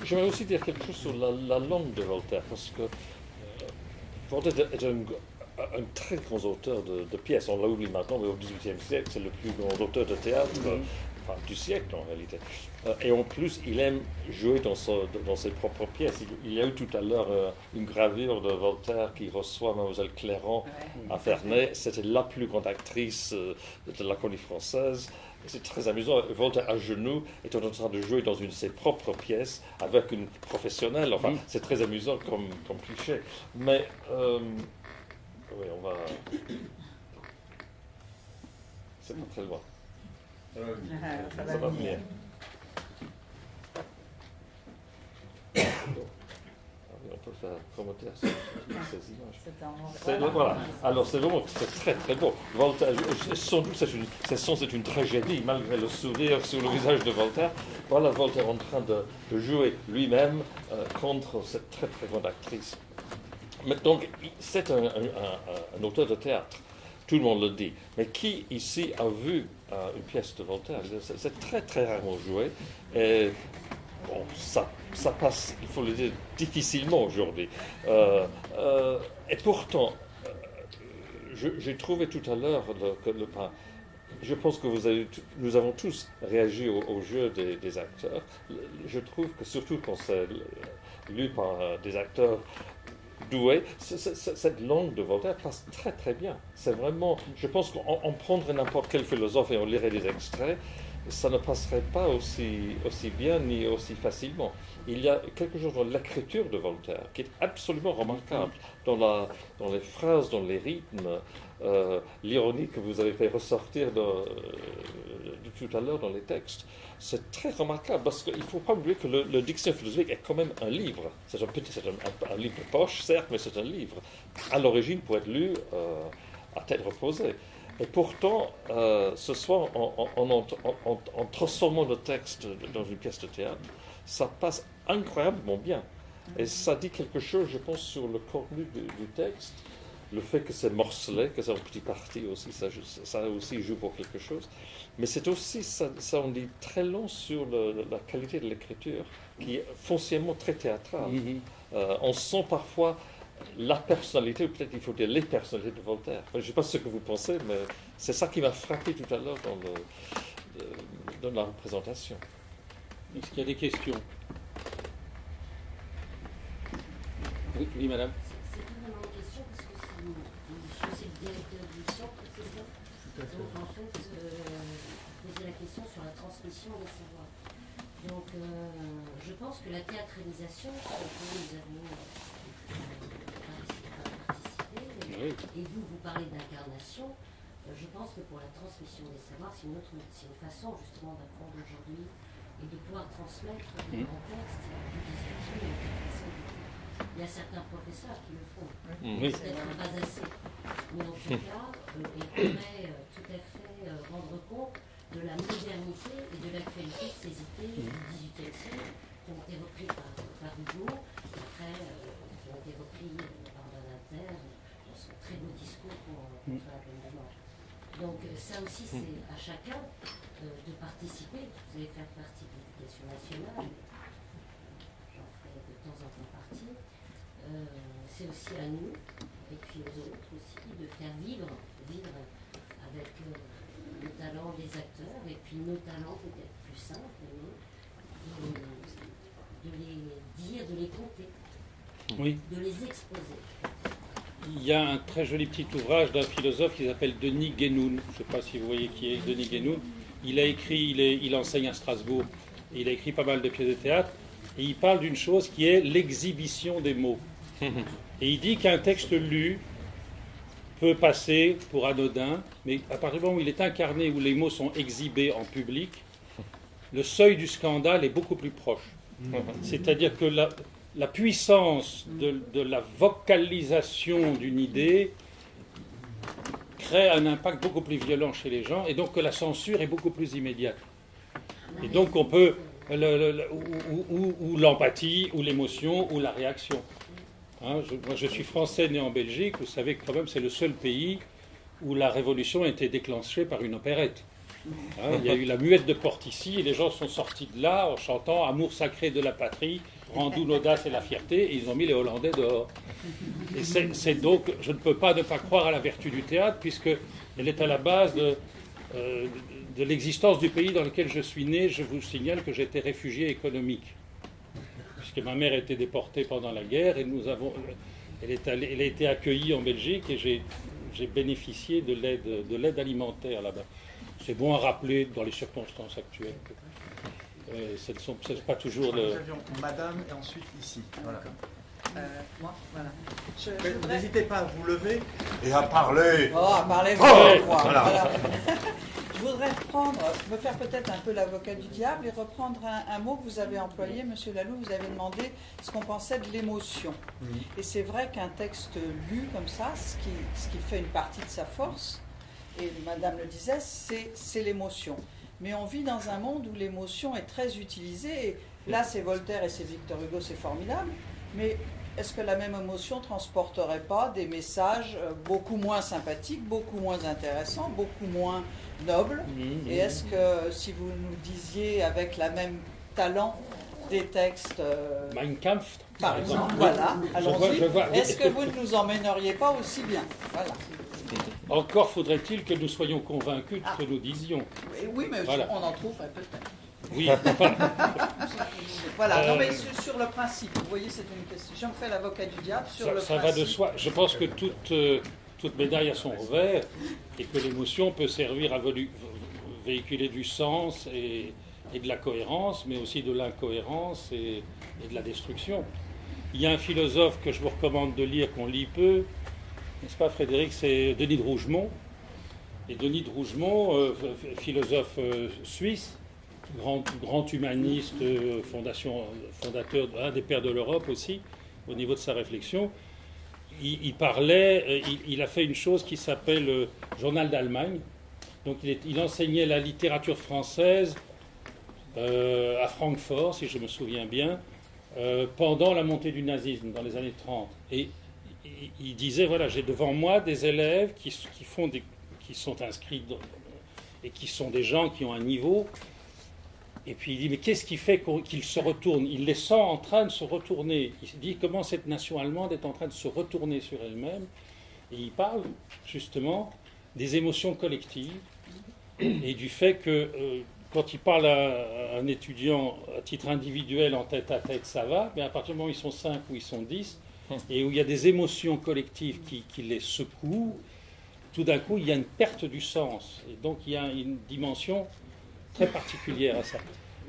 J'aimerais aussi dire quelque chose sur la langue de Voltaire, parce que Voltaire est un très grand auteur de pièces. On l'a oublié maintenant, mais au XVIIIe siècle, c'est le plus grand auteur de théâtre. Enfin, du siècle en réalité. Et en plus, il aime jouer dans ses propres pièces. Il y a eu tout à l'heure une gravure de Voltaire qui reçoit Mademoiselle Clairon à Ferney. C'était la plus grande actrice de la comédie française. C'est très amusant. Voltaire à genoux est en train de jouer dans une de ses propres pièces avec une professionnelle. Enfin, c'est très amusant comme cliché. Mais, oui, on va... C'est pas très loin. Ça va venir. On peut faire commentaire sur ces images. Voilà. Alors c'est vraiment très très beau. Voltaire, sans doute c'est une tragédie malgré le sourire sur le visage de Voltaire. Voilà Voltaire en train de jouer lui-même contre cette très très grande actrice. Mais donc c'est un auteur de théâtre. Tout le monde le dit. Mais qui ici a vu une pièce de Voltaire? C'est très très rarement joué. Et bon, ça passe, il faut le dire, difficilement aujourd'hui. Et pourtant, j'ai trouvé tout à l'heure que je pense que nous avons tous réagi au jeu des acteurs. Je trouve que surtout quand c'est lu par des acteurs doué, cette langue de Voltaire passe très très bien. C'est vraiment, je pense qu'on prendrait n'importe quel philosophe et on lirait des extraits, ça ne passerait pas aussi bien ni aussi facilement. Il y a quelque chose dans l'écriture de Voltaire qui est absolument remarquable, dans les phrases, dans les rythmes, l'ironie que vous avez fait ressortir tout à l'heure dans les textes. C'est très remarquable parce qu'il ne faut pas oublier que le dictionnaire philosophique est quand même un livre. C'est un livre de poche, certes, mais c'est un livre. À l'origine, pour être lu à tête reposée. Et pourtant, ce soir, en transformant le texte dans une pièce de théâtre, ça passe incroyablement bien. Et ça dit quelque chose, je pense, sur le contenu du texte. le fait que c'est morcelé, que c'est en petits parties aussi, ça aussi joue pour quelque chose. Mais c'est aussi, ça en dit très long sur la qualité de l'écriture, qui est foncièrement très théâtrale. On sent parfois la personnalité, ou peut-être il faut dire les personnalités de Voltaire. Enfin, je ne sais pas ce que vous pensez, mais c'est ça qui m'a frappé tout à l'heure dans la représentation. Est-ce qu'il y a des questions? Oui, madame. C'est pas vraiment une question parce que c'est le directeur du centre, c'est ça? Donc en fait, poser la question sur la transmission des savoirs. Donc je pense que la théâtralisation, sur laquelle nous avons participé, et vous parlez d'incarnation, je pense que pour la transmission des savoirs, c'est une façon justement d'apprendre aujourd'hui et de pouvoir transmettre des grands textes du 18e et du 19e. Il y a certains professeurs qui le font, peut-être pas assez, mais en tout cas, ils pourraient tout à fait rendre compte de la modernité et de l'actualité de ces idées du XVIIIe siècle qui ont été reprises par Hugo, après qui ont été reprises par Bernather dans son très beau discours contre la peine de mort. Donc ça aussi, c'est à chacun de participer. Vous allez faire partie de l'éducation nationale, j'en ferai de temps en temps partie. C'est aussi à nous, et puis aux autres aussi, de faire vivre avec le talent des acteurs, et puis nos talents peut-être plus simples, de les dire, de les compter, de les exposer. Il y a un très joli petit ouvrage d'un philosophe qui s'appelle Denis Guénoun. Je ne sais pas si vous voyez qui est Denis Guénoun. Il a écrit, il enseigne à Strasbourg, et il a écrit pas mal de pièces de théâtre, et il parle d'une chose qui est l'exhibition des mots. Et il dit qu'un texte lu peut passer pour anodin, mais à partir du moment où il est incarné, où les mots sont exhibés en public, le seuil du scandale est beaucoup plus proche. C'est-à-dire que la puissance de la vocalisation d'une idée crée un impact beaucoup plus violent chez les gens, et donc que la censure est beaucoup plus immédiate. Et donc on peut, ou l'empathie, ou l'émotion, ou la réaction. Moi je suis français né en Belgique, vous savez que quand même c'est le seul pays où la révolution a été déclenchée par une opérette. Il y a eu la muette de Portici, et les gens sont sortis de là en chantant « Amour sacré de la patrie, rends-nous l'audace et la fierté », et ils ont mis les Hollandais dehors. Et c'est donc, je ne peux pas ne pas croire à la vertu du théâtre, puisqu'elle est à la base de l'existence du pays dans lequel je suis né. Je vous signale que j'étais réfugié économique, puisque ma mère a été déportée pendant la guerre, et elle a été accueillie en Belgique, et j'ai bénéficié de l'aide alimentaire là-bas. C'est bon à rappeler dans les circonstances actuelles. C'est pas toujours le... Nous avions madame et ensuite ici. Voilà. Moi, voilà. N'hésitez pas à vous lever. Et à parler. Oh, à parler. Voilà. Je voudrais me faire peut-être un peu l'avocat du diable et reprendre un mot que vous avez employé, Monsieur Laloux. Vous avez demandé ce qu'on pensait de l'émotion. Et c'est vrai qu'un texte lu comme ça, ce qui fait une partie de sa force, et Madame le disait, c'est l'émotion. Mais on vit dans un monde où l'émotion est très utilisée. Et là, c'est Voltaire et c'est Victor Hugo, c'est formidable. Mais est-ce que la même émotion ne transporterait pas des messages beaucoup moins sympathiques, beaucoup moins intéressants, beaucoup moins nobles? Et est-ce que, si vous nous disiez avec la même talent des textes... Mein Kampf, par exemple, voilà, allons-y. Est-ce que vous ne nous emmèneriez pas aussi bien? Voilà. Encore faudrait-il que nous soyons convaincus de ce que nous disions. Oui, mais voilà. On en trouve peut-être. Oui, enfin... Voilà, non mais sur le principe, vous voyez, c'est une question. Je me fais l'avocat du diable sur le principe. Ça va de soi. Je pense que toute médaille a son revers, et que l'émotion peut servir à véhiculer du sens et de la cohérence, mais aussi de l'incohérence et de la destruction. Il y a un philosophe que je vous recommande de lire, qu'on lit peu, n'est-ce pas Frédéric, c'est Denis de Rougemont. Et Denis de Rougemont, philosophe suisse, grand humaniste, fondateur, un des pères de l'Europe aussi, au niveau de sa réflexion, il a fait une chose qui s'appelle Journal d'Allemagne. Donc il enseignait la littérature française à Francfort, si je me souviens bien, pendant la montée du nazisme, dans les années 30. Et il disait, voilà, j'ai devant moi des élèves qui sont inscrits et qui sont des gens qui ont un niveau. Et puis il dit, mais qu'est-ce qui fait qu'ils se retournent? Il les sent en train de se retourner. Il se dit, comment cette nation allemande est en train de se retourner sur elle-même. Et il parle justement des émotions collectives et du fait que quand il parle à un étudiant à titre individuel en tête à tête, ça va, mais à partir du moment où ils sont 5 ou ils sont 10, et où il y a des émotions collectives qui les secouent, tout d'un coup, il y a une perte du sens. Et donc, il y a une dimension très particulière à ça.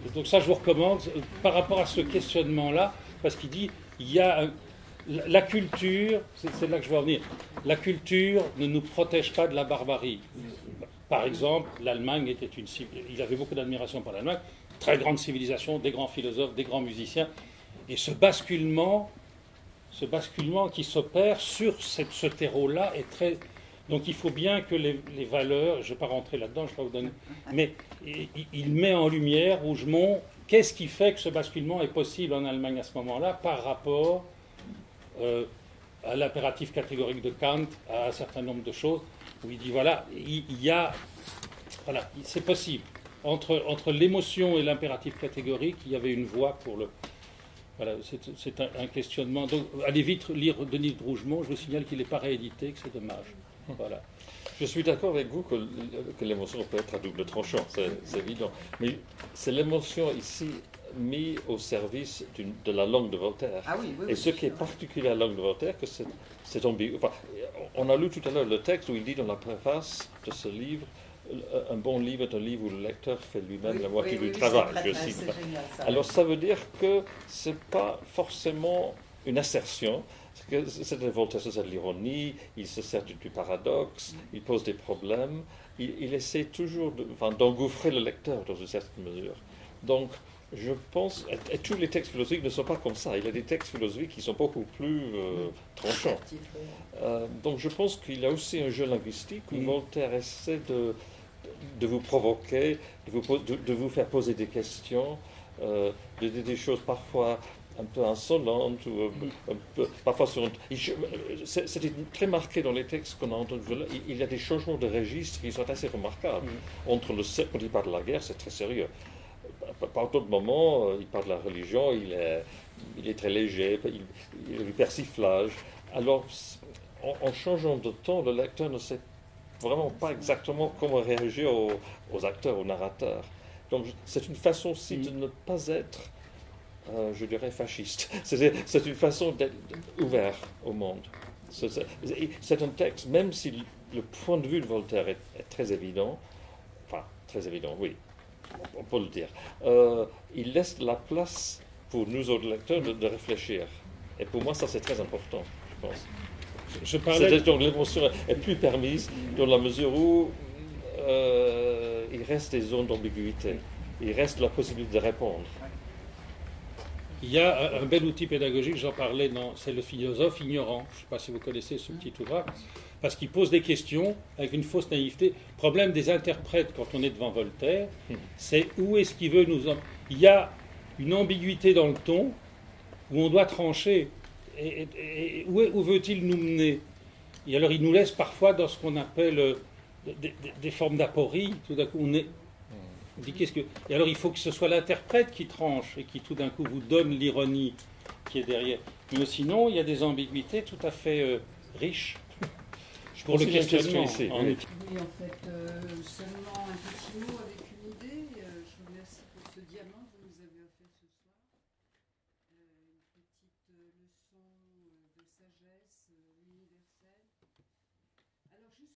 Et donc ça, je vous recommande, par rapport à ce questionnement-là, parce qu'il dit, il y a la culture, c'est là que je veux en venir, la culture ne nous protège pas de la barbarie. Par exemple, l'Allemagne était une civilisation, il avait beaucoup d'admiration pour l'Allemagne, très grande civilisation, des grands philosophes, des grands musiciens, et ce basculement qui s'opère sur ce terreau-là est très... Donc il faut bien que les valeurs, je ne vais pas rentrer là-dedans, je ne vais pas vous donner, mais il met en lumière, Rougemont, qu'est-ce qui fait que ce basculement est possible en Allemagne à ce moment-là par rapport à l'impératif catégorique de Kant, à un certain nombre de choses, où il dit voilà, voilà, c'est possible. Entre l'émotion et l'impératif catégorique, il y avait une voie pour le... Voilà, c'est un questionnement. Donc, allez vite lire Denis de Rougemont, je vous signale qu'il n'est pas réédité, que c'est dommage. Voilà. Je suis d'accord avec vous que l'émotion peut être à double tranchant, c'est évident. Mais c'est l'émotion ici mise au service de la langue de Voltaire. Ah oui, oui, et ce qui est particulier à la langue de Voltaire, que c'est ambigu. Enfin, on a lu tout à l'heure le texte où il dit dans la préface de ce livre, un bon livre est un livre où le lecteur fait lui-même la moitié du travail. Je cite. Génial, ça. Alors ça veut dire que c'est pas forcément une assertion. C'est Voltaire se sert de l'ironie, il se sert du paradoxe, il pose des problèmes, il essaie toujours d'engouffrer le lecteur dans une certaine mesure. Donc, je pense, et tous les textes philosophiques ne sont pas comme ça, il y a des textes philosophiques qui sont beaucoup plus tranchants. Donc, je pense qu'il y a aussi un jeu linguistique où Voltaire essaie de vous provoquer, de vous faire poser des questions, de dire des choses parfois un peu insolente, ou un peu, parfois c'était très marqué dans les textes qu'on a entendus. Il y a des changements de registre qui sont assez remarquables. Quand il parle de la guerre, c'est très sérieux. Par d'autres moments, il parle de la religion, il est très léger, il y a du persiflage. Alors, en changeant de ton, le lecteur ne sait vraiment pas exactement comment réagir aux acteurs, aux narrateurs. Donc, c'est une façon aussi de ne pas être je dirais fasciste. C'est une façon d'être ouvert au monde. C'est un texte, même si le point de vue de Voltaire est très évident, enfin, très évident, oui, on peut le dire, il laisse la place pour nous autres lecteurs de réfléchir. Et pour moi, ça c'est très important, je pense. Donc l'émotion est plus permise dans la mesure où il reste des zones d'ambiguïté. Il reste la possibilité de répondre. Il y a un bel outil pédagogique, j'en parlais, c'est le philosophe ignorant. Je ne sais pas si vous connaissez ce petit ouvrage, parce qu'il pose des questions avec une fausse naïveté. Le problème des interprètes quand on est devant Voltaire, c'est où est-ce qu'il veut nous... Il y a une ambiguïté dans le ton où on doit trancher. Et où veut-il nous mener? Et alors il nous laisse parfois dans ce qu'on appelle des formes d'aporie. Tout d'un coup, on dit qu'est-ce que... Et alors il faut que ce soit l'interprète qui tranche et qui tout d'un coup vous donne l'ironie qui est derrière. Mais sinon, il y a des ambiguïtés tout à fait riches pour le questionnement. Ici, Oui, en fait, seulement un petit mot avec une idée. Je vous remercie pour ce diamant que vous nous avez offert ce soir. Une petite leçon de sagesse universelle. Alors, juste